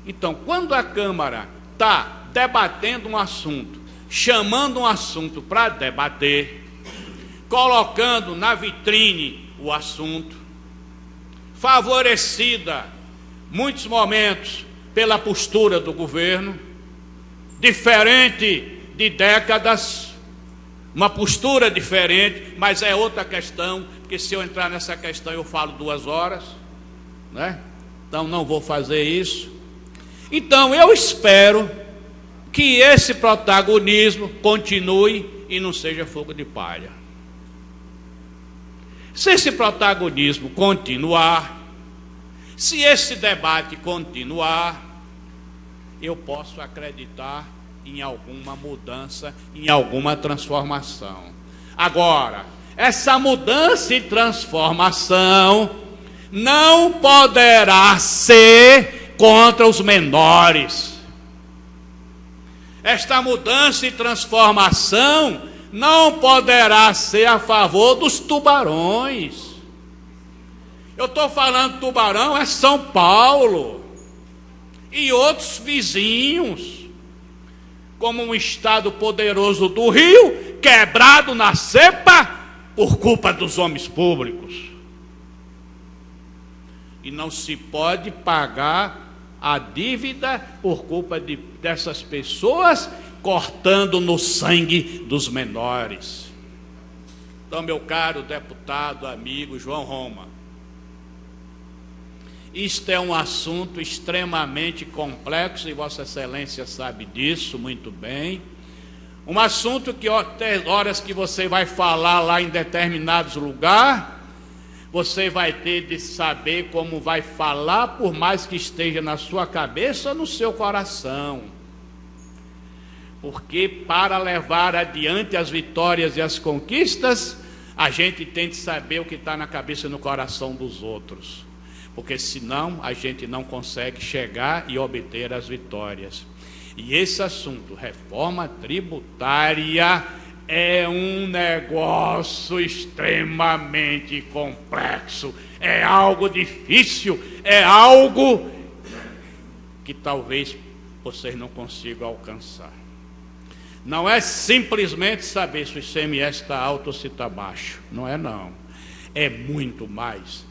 Então, quando a Câmara está debatendo um assunto, chamando um assunto para debater, colocando na vitrine o assunto, favorecida, muitos momentos, pela postura do governo, diferente de décadas, uma postura diferente, mas é outra questão, porque se eu entrar nessa questão eu falo 2 horas, né? Então não vou fazer isso. Então eu espero que esse protagonismo continue e não seja fogo de palha. Se esse protagonismo continuar, se esse debate continuar, eu posso acreditar em alguma mudança, em alguma transformação. Agora, essa mudança e transformação não poderá ser contra os menores. Esta mudança e transformação não poderá ser a favor dos tubarões. Eu estou falando tubarão, é São Paulo e outros vizinhos, como um estado poderoso do Rio, quebrado na cepa por culpa dos homens públicos. E não se pode pagar a dívida por culpa dessas pessoas, cortando no sangue dos menores. Então, meu caro deputado, amigo João Roma, isto é um assunto extremamente complexo, e Vossa Excelência sabe disso muito bem. Um assunto que até horas que você vai falar lá em determinados lugares, você vai ter de saber como vai falar, por mais que esteja na sua cabeça ou no seu coração. Porque para levar adiante as vitórias e as conquistas, a gente tem de saber o que está na cabeça e no coração dos outros. Porque senão a gente não consegue chegar e obter as vitórias. E esse assunto, reforma tributária, é um negócio extremamente complexo, é algo difícil, é algo que talvez vocês não consigam alcançar. Não é simplesmente saber se o ICMS está alto ou se está baixo, não é não, é muito mais,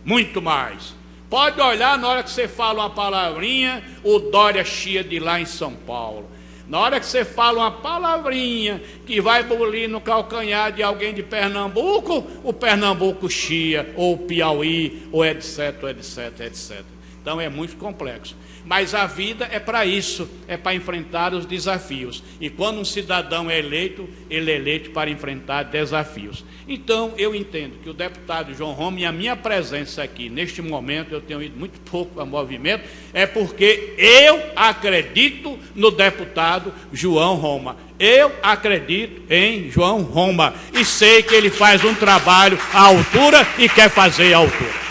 muito mais. Pode olhar na hora que você fala uma palavrinha, o Dória chia de lá em São Paulo. Na hora que você fala uma palavrinha que vai bulir no calcanhar de alguém de Pernambuco, o Pernambuco chia, ou o Piauí, ou etc, etc, etc. Então é muito complexo. Mas a vida é para isso, é para enfrentar os desafios. E quando um cidadão é eleito, ele é eleito para enfrentar desafios. Então, eu entendo que o deputado João Roma, e a minha presença aqui, neste momento, eu tenho ido muito pouco a movimento, é porque eu acredito no deputado João Roma. Eu acredito em João Roma. E sei que ele faz um trabalho à altura e quer fazer à altura.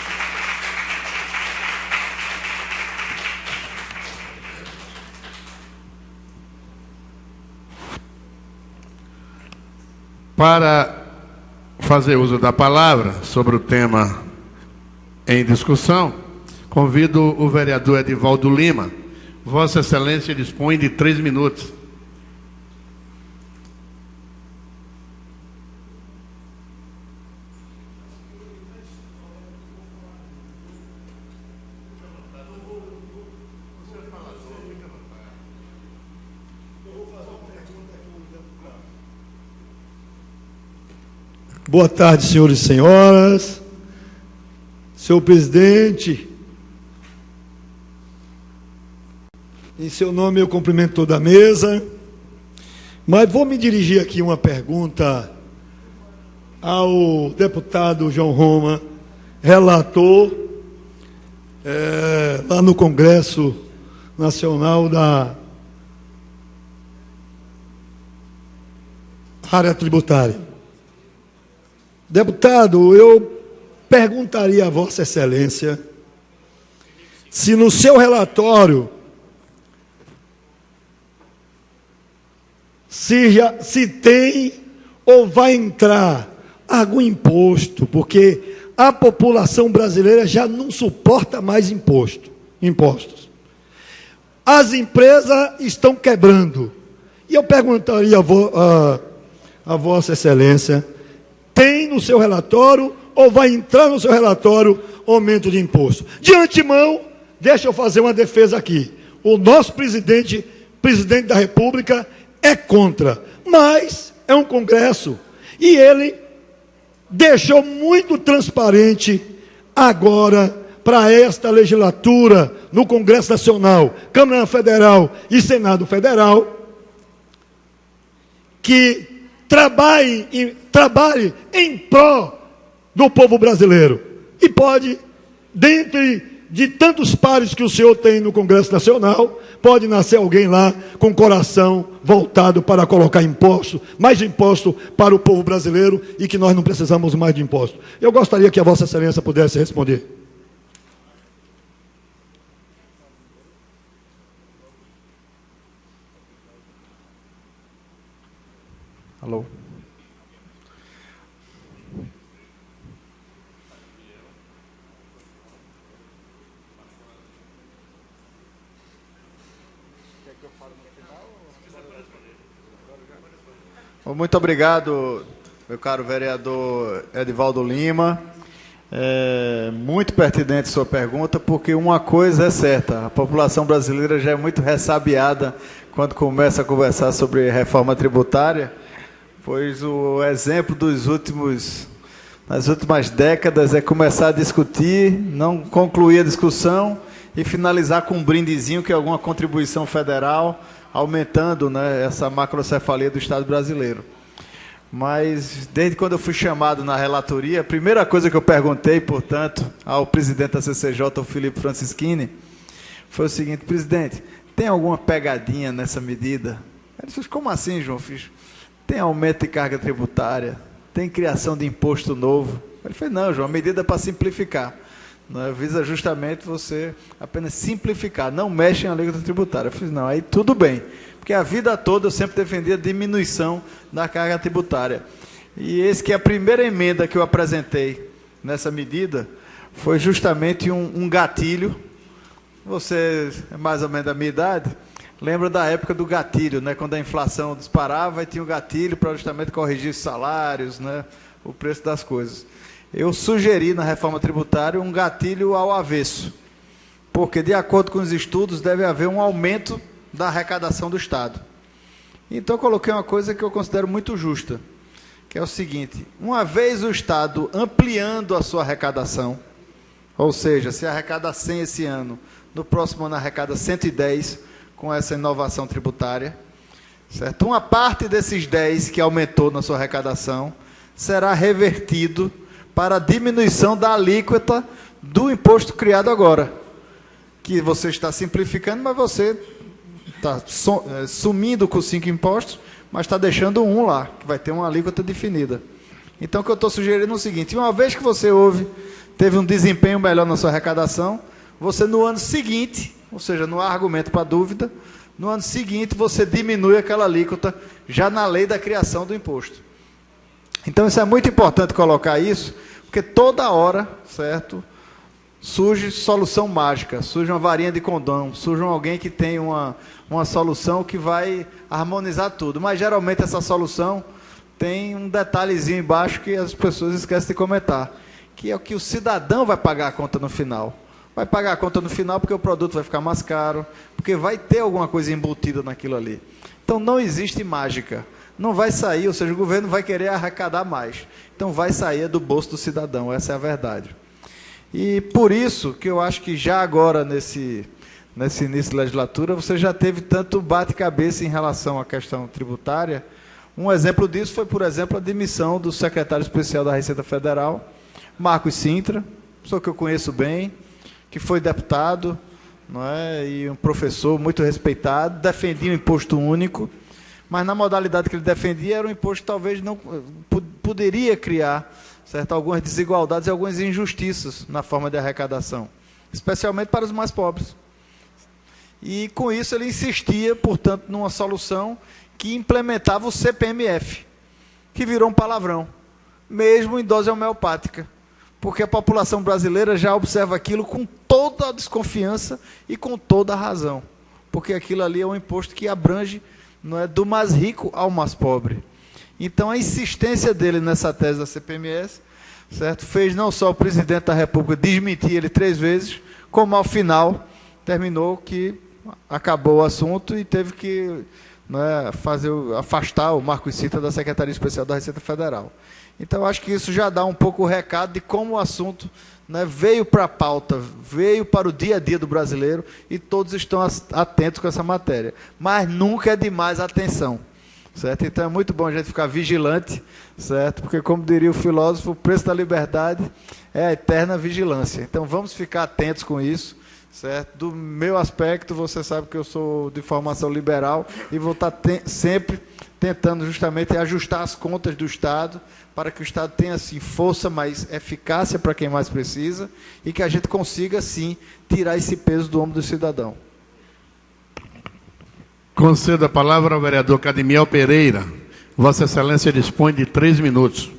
Para fazer uso da palavra sobre o tema em discussão, convido o vereador Edivaldo Lima. Vossa Excelência dispõe de 3 minutos. Boa tarde, senhores e senhoras. Senhor presidente, Em seu nome eu cumprimento toda a mesa, mas vou me dirigir aqui uma pergunta ao deputado João Roma, relator lá no Congresso Nacional da área tributária. Deputado, eu perguntaria a Vossa Excelência se no seu relatório se tem ou vai entrar algum imposto, porque a população brasileira já não suporta mais impostos. As empresas estão quebrando. E eu perguntaria a Vossa Excelência, tem no seu relatório ou vai entrar no seu relatório aumento de imposto? De antemão, deixa eu fazer uma defesa aqui. O nosso presidente da República, é contra, mas é um Congresso e ele deixou muito transparente agora para esta legislatura no Congresso Nacional, Câmara Federal e Senado Federal, que trabalhe em pró do povo brasileiro. E pode, dentre de tantos pares que o senhor tem no Congresso Nacional, pode nascer alguém lá com o coração voltado para colocar mais imposto para o povo brasileiro e que nós não precisamos mais de imposto. Eu gostaria que a Vossa Excelência pudesse responder. Alô? Muito obrigado, meu caro vereador Edivaldo Lima. Muito pertinente sua pergunta, porque uma coisa é certa, a população brasileira já é muito ressabiada quando começa a conversar sobre reforma tributária, pois o exemplo das últimas décadas é começar a discutir, não concluir a discussão e finalizar com um brindezinho, que é alguma contribuição federal, aumentando, né, essa macrocefalia do Estado brasileiro. Mas, desde quando eu fui chamado na relatoria, a primeira coisa que eu perguntei, portanto, ao presidente da CCJ, o Felipe Francischini, foi o seguinte: presidente, tem alguma pegadinha nessa medida? Ele disse: como assim, João? Tem aumento de carga tributária? Tem criação de imposto novo? Ele falou: não, João, a medida é para simplificar. Não, visa justamente você apenas simplificar, não mexe em alíquota tributária. Eu fiz: não, aí tudo bem, porque a vida toda eu sempre defendi a diminuição da carga tributária. E esse que é a primeira emenda que eu apresentei nessa medida, foi justamente um gatilho. Você é mais ou menos da minha idade, lembra da época do gatilho, né? Quando a inflação disparava e tinha o gatilho para justamente corrigir os salários, né? O preço das coisas. Eu sugeri na reforma tributária um gatilho ao avesso, porque, de acordo com os estudos, deve haver um aumento da arrecadação do Estado. Então, eu coloquei uma coisa que eu considero muito justa, que é o seguinte: uma vez o Estado ampliando a sua arrecadação, ou seja, se arrecada 100 esse ano, no próximo ano arrecada 110 com essa inovação tributária, certo? Uma parte desses 10 que aumentou na sua arrecadação será revertido para a diminuição da alíquota do imposto criado agora, que você está simplificando, mas você está sumindo com 5 impostos, mas está deixando um lá, que vai ter uma alíquota definida. Então, o que eu estou sugerindo é o seguinte: uma vez que você teve um desempenho melhor na sua arrecadação, você no ano seguinte, ou seja, não há argumento para dúvida, no ano seguinte você diminui aquela alíquota já na lei da criação do imposto. Então, isso é muito importante colocar isso, porque toda hora, certo, surge solução mágica, surge uma varinha de condão, surge alguém que tem uma solução que vai harmonizar tudo. Mas, geralmente, essa solução tem um detalhezinho embaixo que as pessoas esquecem de comentar, que é o que o cidadão vai pagar a conta no final. Vai pagar a conta no final porque o produto vai ficar mais caro, porque vai ter alguma coisa embutida naquilo ali. Então, não existe mágica. Não vai sair, ou seja, o governo vai querer arrecadar mais. Então, vai sair do bolso do cidadão, essa é a verdade. E por isso que eu acho que já agora, nesse início de legislatura, você já teve tanto bate-cabeça em relação à questão tributária. Um exemplo disso foi, por exemplo, a demissão do secretário especial da Receita Federal, Marcos Sintra, pessoa que eu conheço bem, que foi deputado, não é, e um professor muito respeitado, defendia o imposto único, mas na modalidade que ele defendia era um imposto que talvez não poderia criar, certo, algumas desigualdades e algumas injustiças na forma de arrecadação, especialmente para os mais pobres. E com isso ele insistia, portanto, numa solução que implementava o CPMF, que virou um palavrão, mesmo em dose homeopática, porque a população brasileira já observa aquilo com toda a desconfiança e com toda a razão, porque aquilo ali é um imposto que abrange, não é, do mais rico ao mais pobre. Então a insistência dele nessa tese da CPMS, certo, fez não só o presidente da República desmentir ele 3 vezes, como ao final terminou que acabou o assunto e teve que, não é, afastar o Marcos Sintra da Secretaria Especial da Receita Federal. Então, acho que isso já dá um pouco o recado de como o assunto, né, veio para a pauta, veio para o dia a dia do brasileiro e todos estão atentos com essa matéria. Mas nunca é demais a atenção, certo? Então, é muito bom a gente ficar vigilante, certo? Porque, como diria o filósofo, o preço da liberdade é a eterna vigilância. Então, vamos ficar atentos com isso, certo? Do meu aspecto, você sabe que eu sou de formação liberal e vou estar sempre tentando justamente ajustar as contas do Estado para que o Estado tenha, assim, força, mais eficácia para quem mais precisa e que a gente consiga, sim, tirar esse peso do ombro do cidadão. Concedo a palavra ao vereador Cadmiel Pereira. Vossa Excelência dispõe de 3 minutos.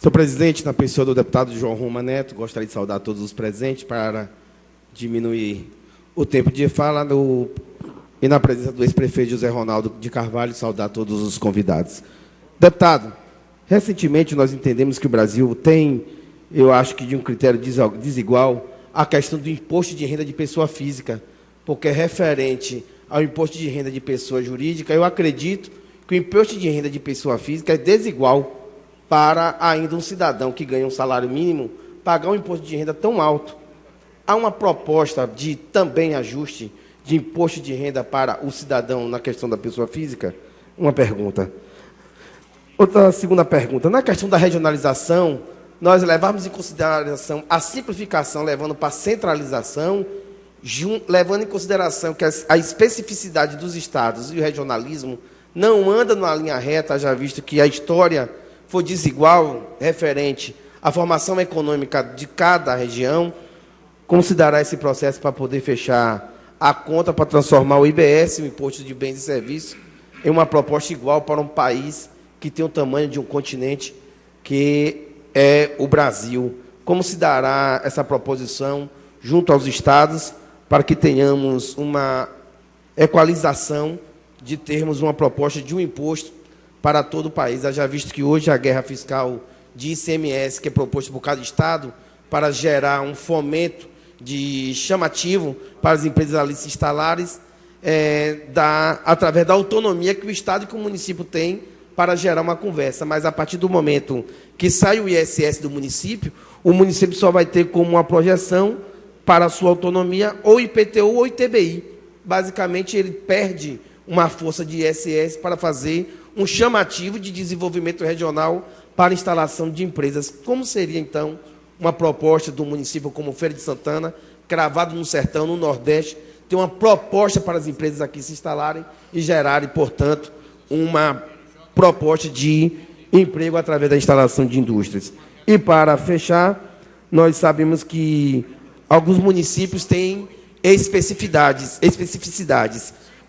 Senhor presidente, na pessoa do deputado João Roma Neto, gostaria de saudar todos os presentes para diminuir o tempo de fala e na presença do ex-prefeito José Ronaldo de Carvalho, saudar todos os convidados. Deputado, recentemente nós entendemos que o Brasil tem, eu acho que de um critério desigual, a questão do imposto de renda de pessoa física, porque é referente ao imposto de renda de pessoa jurídica, eu acredito que o imposto de renda de pessoa física é desigual para ainda um cidadão que ganha um salário mínimo pagar um imposto de renda tão alto. Há uma proposta de também ajuste de imposto de renda para o cidadão na questão da pessoa física? Uma pergunta. Outra segunda pergunta. Na questão da regionalização, nós levamos em consideração a simplificação, levando para a centralização, levando em consideração que a especificidade dos estados e o regionalismo não anda numa linha reta, já visto que a história foi desigual referente à formação econômica de cada região, considerar esse processo para poder fechar a conta para transformar o IBS, o Imposto de Bens e Serviços, em uma proposta igual para um país que tem o tamanho de um continente que é o Brasil. Como se dará essa proposição junto aos estados para que tenhamos uma equalização de termos uma proposta de um imposto para todo o país, já visto que hoje a guerra fiscal de ICMS, que é proposta por cada estado, para gerar um fomento de chamativo para as empresas ali se instalarem, através da autonomia que o estado e que o município tem para gerar uma conversa. Mas, a partir do momento que sai o ISS do município, o município só vai ter como uma projeção para a sua autonomia ou IPTU ou ITBI. Basicamente, ele perde uma força de ISS para fazer um chamativo de desenvolvimento regional para a instalação de empresas. Como seria, então, uma proposta do município como Feira de Santana, cravado no sertão, no Nordeste, ter uma proposta para as empresas aqui se instalarem e gerarem, portanto, uma proposta de emprego através da instalação de indústrias. E, para fechar, nós sabemos que alguns municípios têm especificidades,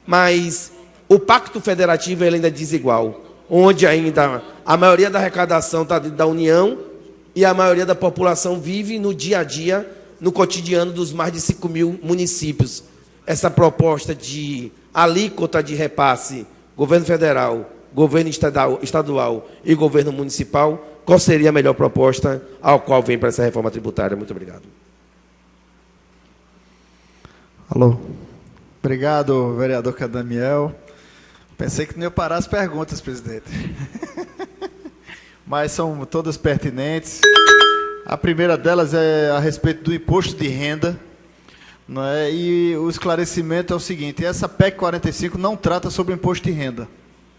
mas o Pacto Federativo ele ainda é desigual, onde ainda a maioria da arrecadação está dentro da União e a maioria da população vive no dia a dia, no cotidiano dos mais de 5 mil municípios. Essa proposta de alíquota de repasse, governo federal, governo estadual e governo municipal, qual seria a melhor proposta ao qual vem para essa reforma tributária? Muito obrigado. Alô. Obrigado, vereador Cadmiel. Pensei que não ia parar as perguntas, presidente. Mas são todas pertinentes. A primeira delas é a respeito do imposto de renda. Não é? E o esclarecimento é o seguinte: essa PEC 45 não trata sobre o imposto de renda.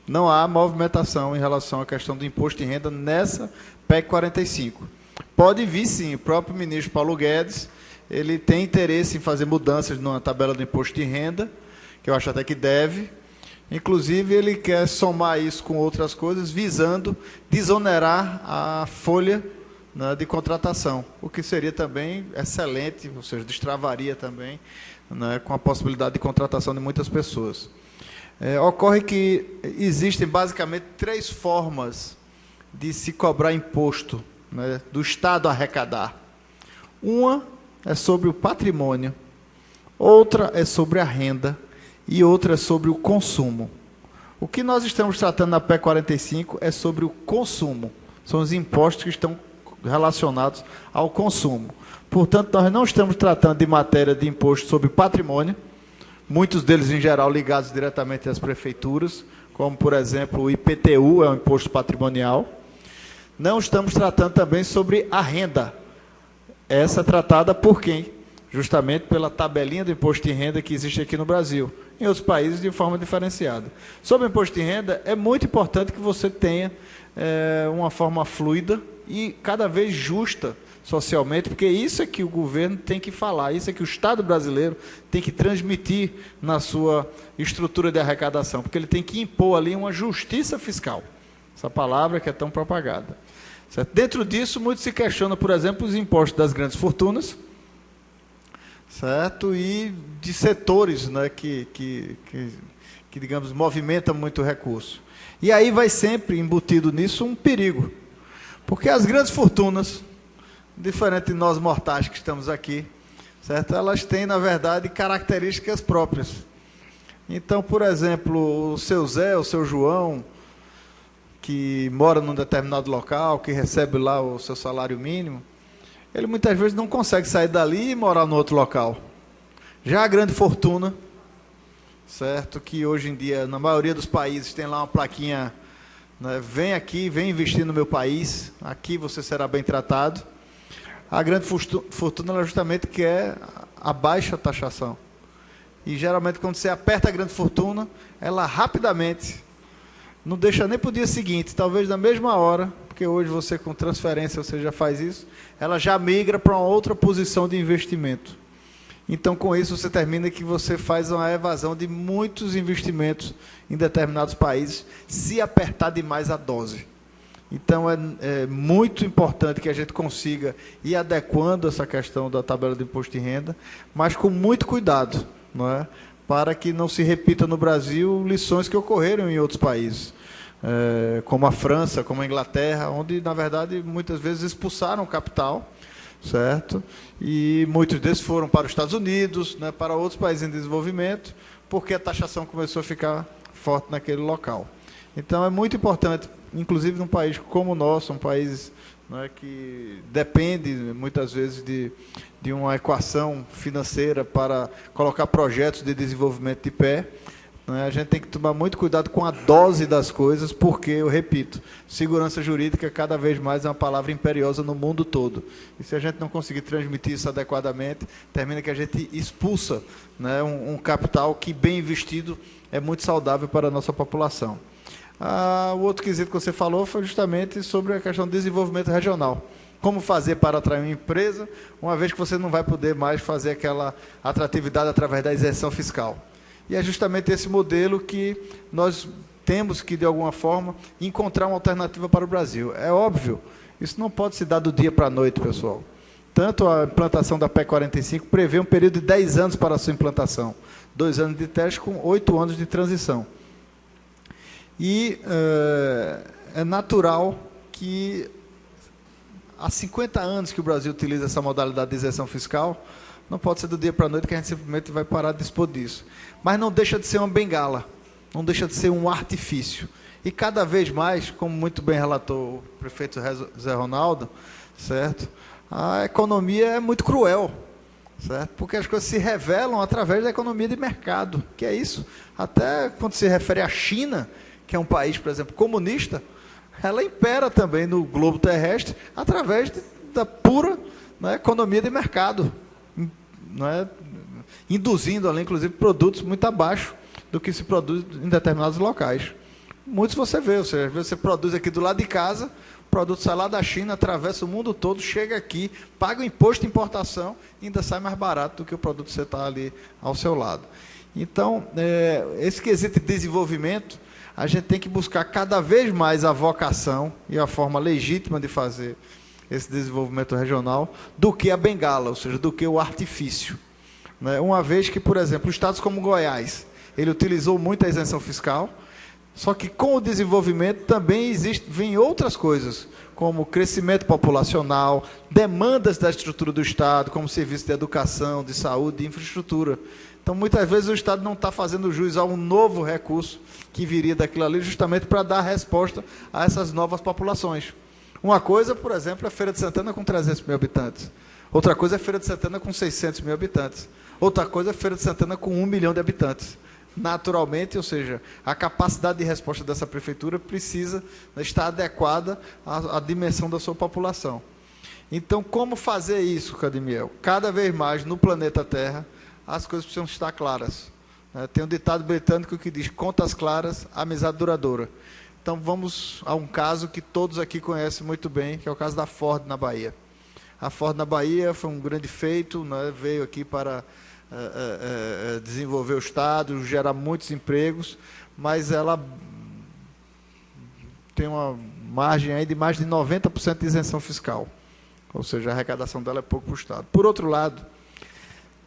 Não há movimentação em relação à questão do imposto de renda nessa PEC 45. Pode vir, sim. O próprio ministro Paulo Guedes, ele tem interesse em fazer mudanças na tabela do imposto de renda, que eu acho até que deve. Inclusive, ele quer somar isso com outras coisas, visando desonerar a folha, né, de contratação, o que seria também excelente, ou seja, destravaria também, né, com a possibilidade de contratação de muitas pessoas. Ocorre que existem basicamente 3 formas de se cobrar imposto, né, do Estado arrecadar. Uma é sobre o patrimônio, outra é sobre a renda e outra é sobre o consumo. O que nós estamos tratando na PEC 45 é sobre o consumo. São os impostos que estão relacionados ao consumo. Portanto, nós não estamos tratando de matéria de imposto sobre patrimônio, muitos deles, em geral, ligados diretamente às prefeituras, como, por exemplo, o IPTU, é um imposto patrimonial. Não estamos tratando também sobre a renda. Essa é tratada por quem? Justamente pela tabelinha do imposto de renda que existe aqui no Brasil. Em outros países, de forma diferenciada. Sobre o imposto de renda, é muito importante que você tenha uma forma fluida e cada vez justa socialmente, porque isso é que o governo tem que falar, isso é que o Estado brasileiro tem que transmitir na sua estrutura de arrecadação, porque ele tem que impor ali uma justiça fiscal. Essa palavra que é tão propagada. Certo? Dentro disso, muito se questiona, por exemplo, os impostos das grandes fortunas, certo? E de setores, né, que digamos, movimentam muito recurso. E aí vai sempre embutido nisso um perigo, porque as grandes fortunas, diferente de nós mortais que estamos aqui, certo? Elas têm, na verdade, características próprias. Então, por exemplo, o seu Zé, o seu João, que mora num determinado local, que recebe lá o seu salário mínimo, ele muitas vezes não consegue sair dali e morar no outro local. Já a grande fortuna, certo? Que hoje em dia, na maioria dos países, tem lá uma plaquinha, né? Vem aqui, vem investir no meu país, aqui você será bem tratado. A grande fortuna, ela justamente quer a baixa taxação. E geralmente, quando você aperta a grande fortuna, ela rapidamente, não deixa nem para o dia seguinte, talvez na mesma hora, porque hoje você com transferência você já faz isso, ela já migra para uma outra posição de investimento. Então, com isso, você termina que você faz uma evasão de muitos investimentos em determinados países, se apertar demais a dose. Então, é muito importante que a gente consiga ir adequando essa questão da tabela de imposto de renda, mas com muito cuidado, não é? Para que não se repita no Brasil lições que ocorreram em outros países, como a França, como a Inglaterra, onde, na verdade, muitas vezes expulsaram o capital, certo? E muitos desses foram para os Estados Unidos, né, para outros países em desenvolvimento, porque a taxação começou a ficar forte naquele local. Então, é muito importante, inclusive num país como o nosso, um país, né, que depende, muitas vezes, de uma equação financeira para colocar projetos de desenvolvimento de pé, né, a gente tem que tomar muito cuidado com a dose das coisas, porque, eu repito, segurança jurídica cada vez mais é uma palavra imperiosa no mundo todo. E se a gente não conseguir transmitir isso adequadamente, termina que a gente expulsa, né, um capital que, bem investido, é muito saudável para a nossa população. O outro quesito que você falou foi justamente sobre a questão do desenvolvimento regional. Como fazer para atrair uma empresa, uma vez que você não vai poder mais fazer aquela atratividade através da isenção fiscal. E é justamente esse modelo que nós temos que, de alguma forma, encontrar uma alternativa para o Brasil. É óbvio, isso não pode se dar do dia para a noite, pessoal. Tanto a implantação da PEC 45 prevê um período de 10 anos para a sua implantação. 2 anos de teste com 8 anos de transição. E é natural que há 50 anos que o Brasil utiliza essa modalidade de isenção fiscal, não pode ser do dia para a noite que a gente simplesmente vai parar de dispor disso. Mas não deixa de ser uma bengala, não deixa de ser um artifício. E cada vez mais, como muito bem relatou o prefeito Zé Ronaldo, certo? A economia é muito cruel. certo? Porque as coisas se revelam através da economia de mercado, que é isso. Até quando se refere à China, que é um país, por exemplo, comunista, ela impera também no globo terrestre através da pura, né, economia de mercado, né, induzindo ali, inclusive, produtos muito abaixo do que se produz em determinados locais. Muitos você produz aqui do lado de casa, o produto sai lá da China, atravessa o mundo todo, chega aqui, paga o imposto de importação e ainda sai mais barato do que o produto que você está ali ao seu lado. Então, esse quesito de desenvolvimento, a gente tem que buscar cada vez mais a vocação e a forma legítima de fazer esse desenvolvimento regional do que a bengala, ou seja, do que o artifício. Né? Uma vez que, por exemplo, estados como Goiás, ele utilizou muito a isenção fiscal, só que com o desenvolvimento também vem outras coisas, como crescimento populacional, demandas da estrutura do Estado, como serviço de educação, de saúde, de infraestrutura. Então, muitas vezes o Estado não está fazendo jus a um novo recurso que viria daquilo ali, justamente para dar resposta a essas novas populações. Uma coisa, por exemplo, é a Feira de Santana com 300 mil habitantes. Outra coisa é a Feira de Santana com 600 mil habitantes. Outra coisa é a Feira de Santana com 1 milhão de habitantes. Naturalmente, ou seja, a capacidade de resposta dessa prefeitura precisa estar adequada à dimensão da sua população. Então, como fazer isso, Cadmiel? Cada vez mais no planeta Terra, as coisas precisam estar claras. Tem um ditado britânico que diz: contas claras, amizade duradoura. Então, vamos a um caso que todos aqui conhecem muito bem, que é o caso da Ford na Bahia. A Ford na Bahia foi um grande feito, né? Veio aqui para desenvolver o Estado, gerar muitos empregos, mas ela tem uma margem aí de mais de 90% de isenção fiscal. Ou seja, a arrecadação dela é pouco para o Estado. Por outro lado,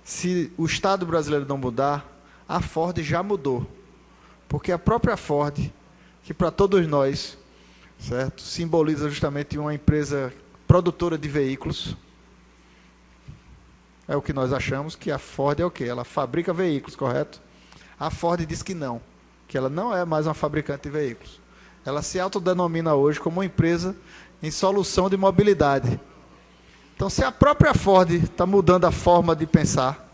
se o Estado brasileiro não mudar, a Ford já mudou. Porque a própria Ford, que para todos nós, certo, simboliza justamente uma empresa produtora de veículos, é o que nós achamos, que a Ford é o quê? Ela fabrica veículos, correto? A Ford diz que não, que ela não é mais uma fabricante de veículos. Ela se autodenomina hoje como uma empresa em solução de mobilidade. Então, se a própria Ford está mudando a forma de pensar,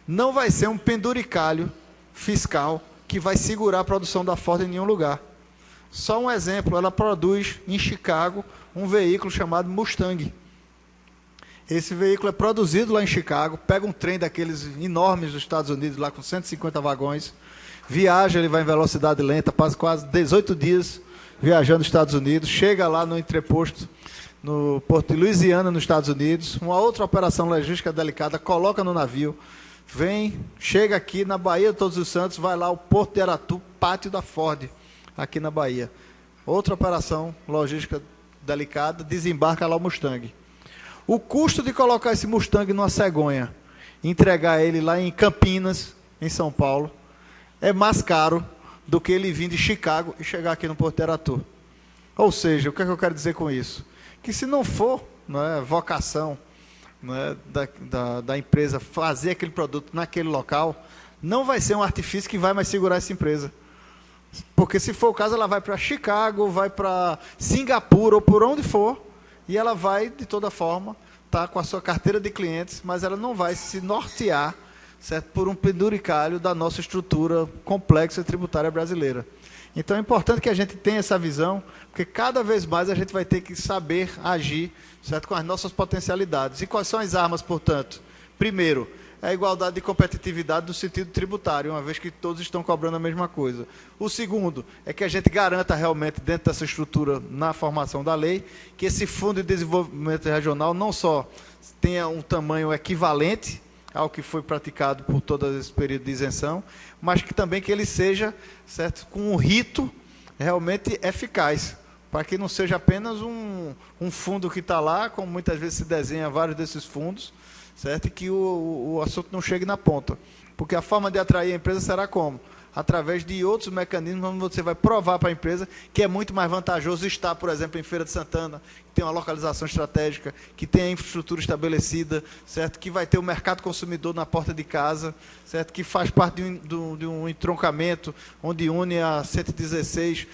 não vai ser um penduricalho fiscal que vai segurar a produção da Ford em nenhum lugar. Só um exemplo, ela produz em Chicago um veículo chamado Mustang. Esse veículo é produzido lá em Chicago, pega um trem daqueles enormes dos Estados Unidos, lá com 150 vagões, viaja, ele vai em velocidade lenta, passa quase 18 dias viajando nos Estados Unidos, chega lá no entreposto, no Porto de Louisiana, nos Estados Unidos, uma outra operação logística delicada, coloca no navio, vem, chega aqui na Bahia de Todos os Santos, vai lá ao Porto de Aratu, pátio da Ford, aqui na Bahia. Outra operação logística delicada, desembarca lá o Mustang. O custo de colocar esse Mustang numa cegonha, entregar ele lá em Campinas, em São Paulo, é mais caro do que ele vir de Chicago e chegar aqui no Porto de Aratu. Ou seja, o que é que eu quero dizer com isso? Que se não for, não é, vocação, não é, da empresa fazer aquele produto naquele local, não vai ser um artifício que vai mais segurar essa empresa. Porque se for o caso, ela vai para Chicago, vai para Singapura ou por onde for, e ela vai, de toda forma, estar com a sua carteira de clientes, mas ela não vai se nortear, certo, por um penduricalho da nossa estrutura complexa e tributária brasileira. Então é importante que a gente tenha essa visão, porque cada vez mais a gente vai ter que saber agir, certo, com as nossas potencialidades. E quais são as armas, portanto? Primeiro, é a igualdade de competitividade no sentido tributário, uma vez que todos estão cobrando a mesma coisa. O segundo é que a gente garanta realmente, dentro dessa estrutura, na formação da lei, que esse Fundo de Desenvolvimento Regional não só tenha um tamanho equivalente ao que foi praticado por todo esse período de isenção, mas que também que ele seja, certo, com um rito realmente eficaz, para que não seja apenas um fundo que está lá, como muitas vezes se desenha vários desses fundos, certo? E que o assunto não chegue na ponta. Porque a forma de atrair a empresa será como? Através de outros mecanismos, onde você vai provar para a empresa que é muito mais vantajoso estar, por exemplo, em Feira de Santana, que tem uma localização estratégica, que tem a infraestrutura estabelecida, certo? Que vai ter o mercado consumidor na porta de casa, certo? Que faz parte de um entroncamento, onde une a 116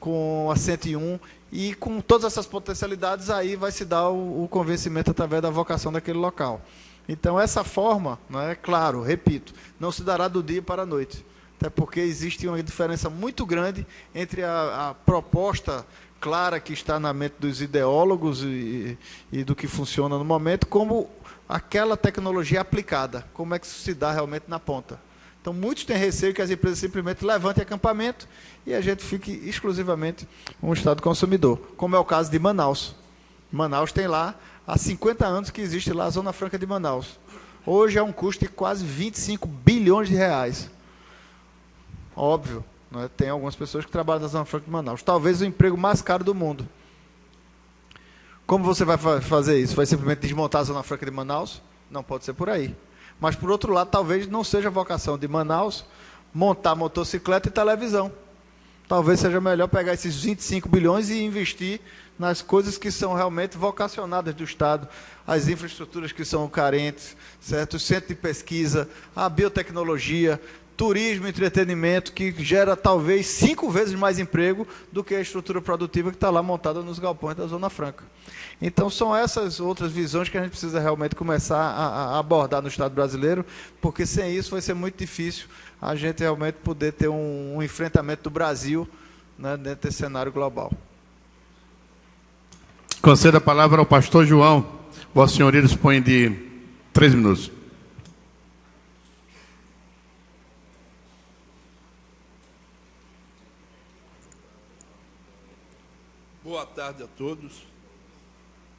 com a 101, e com todas essas potencialidades aí vai se dar o convencimento através da vocação daquele local. Então, essa forma, claro, repito, não se dará do dia para a noite. Até porque existe uma diferença muito grande entre a proposta clara que está na mente dos ideólogos e do que funciona no momento, como aquela tecnologia aplicada, como é que isso se dá realmente na ponta. Então, muitos têm receio que as empresas simplesmente levantem acampamento e a gente fique exclusivamente um Estado consumidor, como é o caso de Manaus. Manaus tem lá, há 50 anos que existe lá a Zona Franca de Manaus. Hoje é um custo de quase 25 bilhões de reais. Óbvio, tem algumas pessoas que trabalham na Zona Franca de Manaus. Talvez o emprego mais caro do mundo. Como você vai fazer isso? Vai simplesmente desmontar a Zona Franca de Manaus? Não pode ser por aí. Mas, por outro lado, talvez não seja a vocação de Manaus montar motocicleta e televisão. Talvez seja melhor pegar esses 25 bilhões e investir nas coisas que são realmente vocacionadas do Estado, as infraestruturas que são carentes, certo? O centro de pesquisa, a biotecnologia, turismo e entretenimento, que gera talvez 5 vezes mais emprego do que a estrutura produtiva que está lá montada nos galpões da Zona Franca. Então, são essas outras visões que a gente precisa realmente começar a abordar no Estado brasileiro, porque sem isso vai ser muito difícil a gente realmente poder ter um enfrentamento do Brasil, dentro desse cenário global. Concedo a palavra ao pastor João. Vossa Senhoria dispõe de 3 minutos. Boa tarde a todos.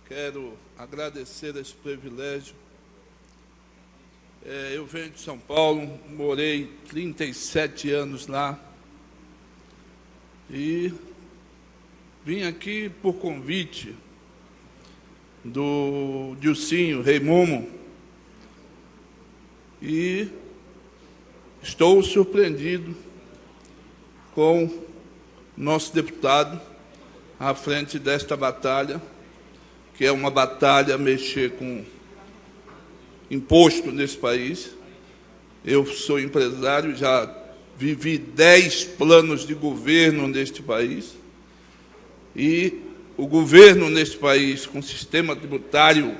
Quero agradecer esse privilégio. Eu venho de São Paulo, morei 37 anos lá e vim aqui por convite do Dilcinho Rei Momo e estou surpreendido com nosso deputado à frente desta batalha, que é uma batalha a mexer com imposto nesse país. Eu sou empresário, já vivi 10 planos de governo neste país, e o governo neste país, com o sistema tributário,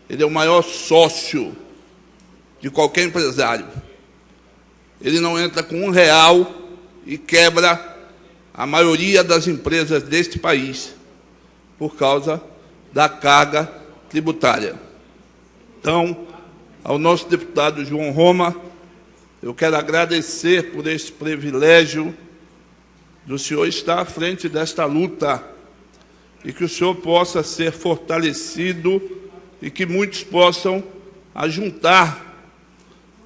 ele é o maior sócio de qualquer empresário. Ele não entra com R$1 e quebra a maioria das empresas deste país, por causa da carga tributária. Então, ao nosso deputado João Roma, eu quero agradecer por esse privilégio do senhor estar à frente desta luta e que o senhor possa ser fortalecido e que muitos possam ajuntar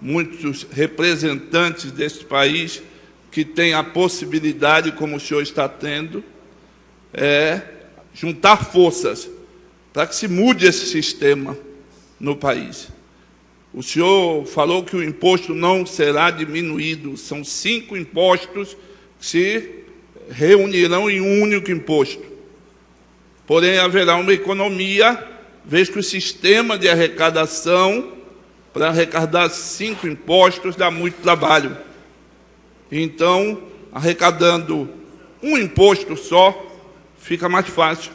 muitos representantes deste país que têm a possibilidade, como o senhor está tendo, juntar forças para que se mude esse sistema no país. O senhor falou que o imposto não será diminuído. São 5 impostos que se reunirão em um único imposto. Porém, haverá uma economia, vez que o sistema de arrecadação, para arrecadar 5 impostos, dá muito trabalho. Então, arrecadando um imposto só, fica mais fácil.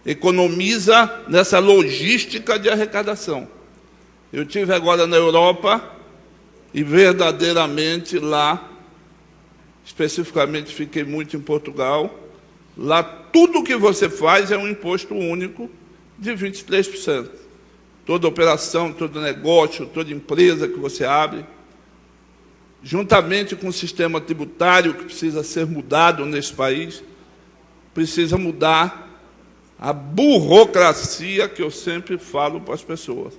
Economiza nessa logística de arrecadação. Eu estive agora na Europa e verdadeiramente lá, especificamente fiquei muito em Portugal, lá tudo que você faz é um imposto único de 23%. Toda operação, todo negócio, toda empresa que você abre, juntamente com o sistema tributário que precisa ser mudado nesse país, precisa mudar a burocracia que eu sempre falo para as pessoas.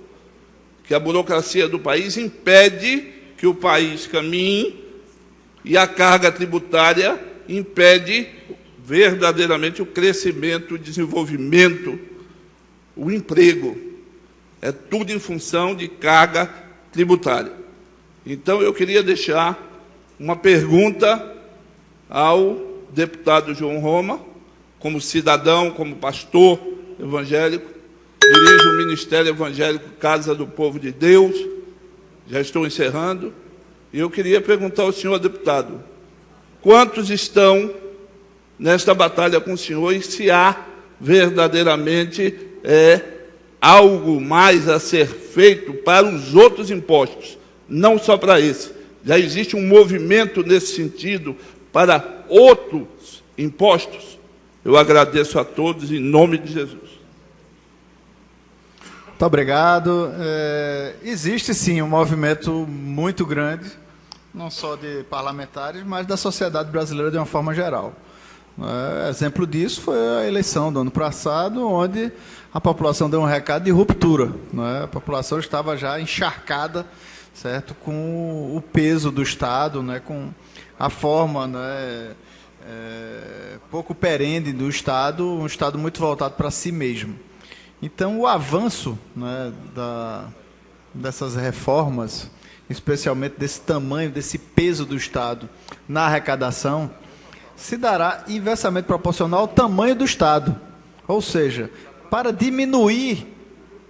Que a burocracia do país impede que o país caminhe e a carga tributária impede verdadeiramente o crescimento, o desenvolvimento, o emprego. É tudo em função de carga tributária. Então, eu queria deixar uma pergunta ao deputado João Roma, como cidadão, como pastor evangélico, dirijo o Ministério Evangélico Casa do Povo de Deus, já estou encerrando, e eu queria perguntar ao senhor deputado, quantos estão nesta batalha com o senhor e se há verdadeiramente algo mais a ser feito para os outros impostos, não só para esse. Já existe um movimento nesse sentido para outros impostos. Eu agradeço a todos em nome de Jesus. Muito obrigado. Existe, sim, um movimento muito grande, não só de parlamentares, mas da sociedade brasileira de uma forma geral. Exemplo disso foi a eleição do ano passado, onde a população deu um recado de ruptura. A população estava já encharcada, certo, com o peso do Estado, com a forma pouco perene do Estado, um Estado muito voltado para si mesmo. Então, o avanço dessas reformas, especialmente desse tamanho, desse peso do Estado na arrecadação, se dará inversamente proporcional ao tamanho do Estado. Ou seja, para diminuir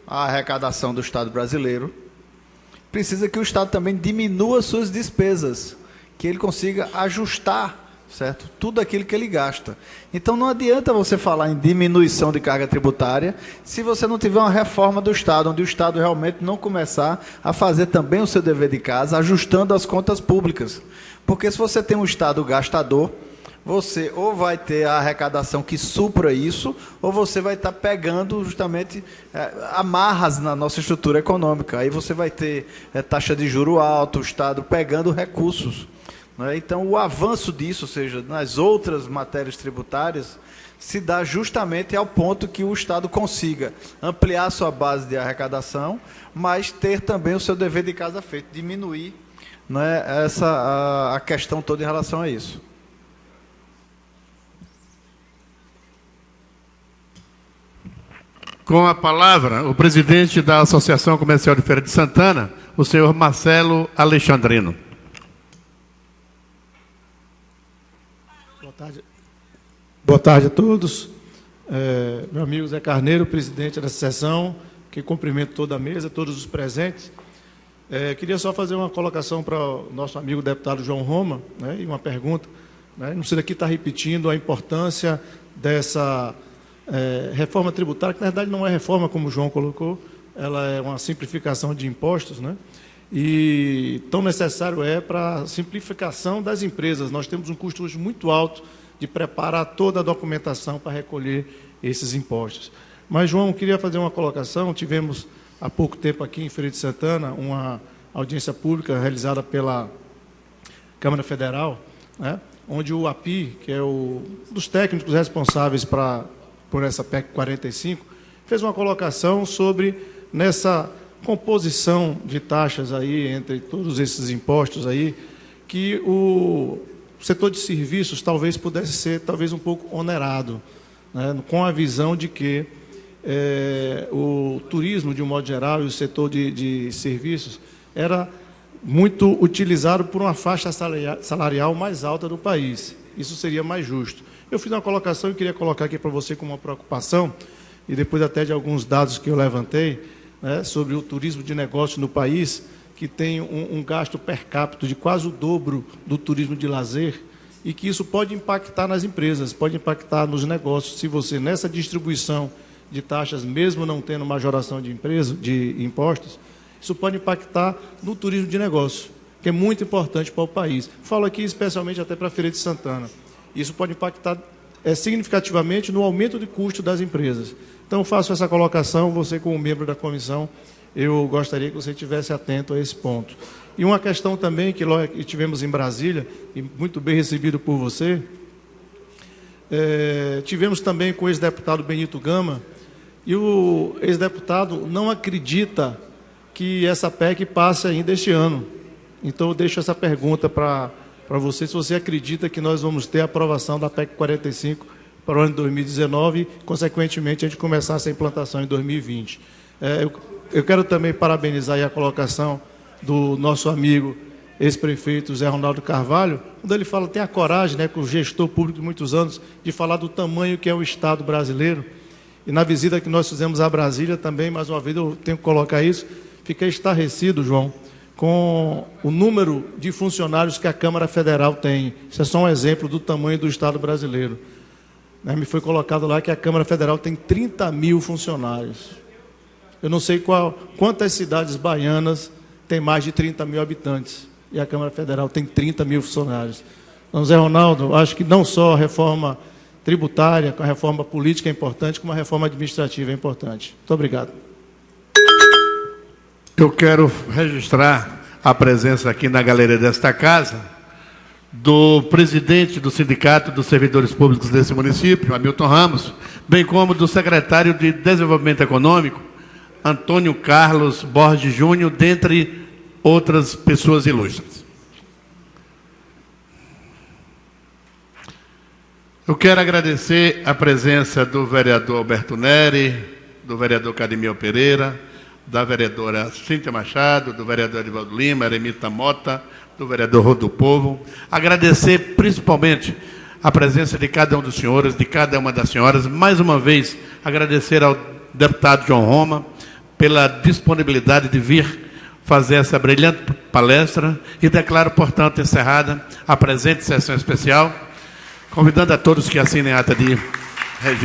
a arrecadação do Estado brasileiro, precisa que o Estado também diminua suas despesas, que ele consiga ajustar, certo, tudo aquilo que ele gasta. Então não adianta você falar em diminuição de carga tributária se você não tiver uma reforma do Estado, onde o Estado realmente não começar a fazer também o seu dever de casa, ajustando as contas públicas. Porque se você tem um Estado gastador, você ou vai ter a arrecadação que supra isso, ou você vai estar pegando justamente amarras na nossa estrutura econômica. Aí você vai ter taxa de juro alto, o Estado pegando recursos. Então, o avanço disso, ou seja, nas outras matérias tributárias, se dá justamente ao ponto que o Estado consiga ampliar sua base de arrecadação, mas ter também o seu dever de casa feito, diminuir a questão toda em relação a isso. Com a palavra, o presidente da Associação Comercial de Feira de Santana, o senhor Marcelo Alexandrino. Boa tarde a todos. Meu amigo Zé Carneiro, presidente da sessão, que cumprimento toda a mesa, todos os presentes. Queria só fazer uma colocação para o nosso amigo deputado João Roma, e uma pergunta. Não precisa aqui estar repetindo a importância dessa reforma tributária, que na verdade não é reforma, como o João colocou, ela é uma simplificação de impostos, e tão necessário para a simplificação das empresas. Nós temos um custo hoje muito alto de preparar toda a documentação para recolher esses impostos. Mas, João, queria fazer uma colocação. Tivemos, há pouco tempo aqui em Feira de Santana, uma audiência pública realizada pela Câmara Federal, onde o API, que é um dos técnicos responsáveis por essa PEC 45, fez uma colocação sobre, nessa composição de taxas aí, entre todos esses impostos aí, que o setor de serviços talvez pudesse ser um pouco onerado, com a visão de que o turismo, de um modo geral, e o setor de serviços era muito utilizado por uma faixa salarial mais alta do país. Isso seria mais justo. Eu fiz uma colocação e queria colocar aqui para você como uma preocupação, e depois até de alguns dados que eu levantei, sobre o turismo de negócio no país, que tem um gasto per capita de quase o dobro do turismo de lazer, e que isso pode impactar nas empresas, pode impactar nos negócios, se você, nessa distribuição de taxas, mesmo não tendo majoração de impostos, isso pode impactar no turismo de negócio, que é muito importante para o país. Falo aqui especialmente até para a Feira de Santana. Isso pode impactar significativamente no aumento de custo das empresas. Então, faço essa colocação, você como membro da comissão, eu gostaria que você estivesse atento a esse ponto. E uma questão também que tivemos em Brasília, e muito bem recebido por você, tivemos também com o ex-deputado Benito Gama, e o ex-deputado não acredita que essa PEC passe ainda este ano. Então, eu deixo essa pergunta para você, se você acredita que nós vamos ter a aprovação da PEC 45 para o ano de 2019 e, consequentemente, a gente começar essa implantação em 2020. Eu quero também parabenizar aí a colocação do nosso amigo ex-prefeito Zé Ronaldo Carvalho, quando ele fala, tem a coragem, com o gestor público de muitos anos, de falar do tamanho que é o Estado brasileiro. E na visita que nós fizemos a Brasília também, mais uma vez eu tenho que colocar isso, fiquei estarrecido, João, com o número de funcionários que a Câmara Federal tem. Isso é só um exemplo do tamanho do Estado brasileiro. Me foi colocado lá que a Câmara Federal tem 30 mil funcionários. Eu não sei quantas cidades baianas têm mais de 30 mil habitantes. E a Câmara Federal tem 30 mil funcionários. Então, Zé Ronaldo, acho que não só a reforma tributária, a reforma política é importante, como a reforma administrativa é importante. Muito obrigado. Eu quero registrar a presença aqui na galeria desta casa do presidente do Sindicato dos Servidores Públicos desse município, Hamilton Ramos, bem como do secretário de Desenvolvimento Econômico, Antônio Carlos Borges Júnior, dentre outras pessoas ilustres. Eu quero agradecer a presença do vereador Alberto Neri, do vereador Cadmiel Pereira, da vereadora Cíntia Machado, do vereador Edivaldo Lima, Eremita Mota, do vereador Rô do Povo. Agradecer principalmente a presença de cada um dos senhores, de cada uma das senhoras. Mais uma vez, agradecer ao deputado João Roma pela disponibilidade de vir fazer essa brilhante palestra e declaro, portanto, encerrada a presente sessão especial, convidando a todos que assinem a ata de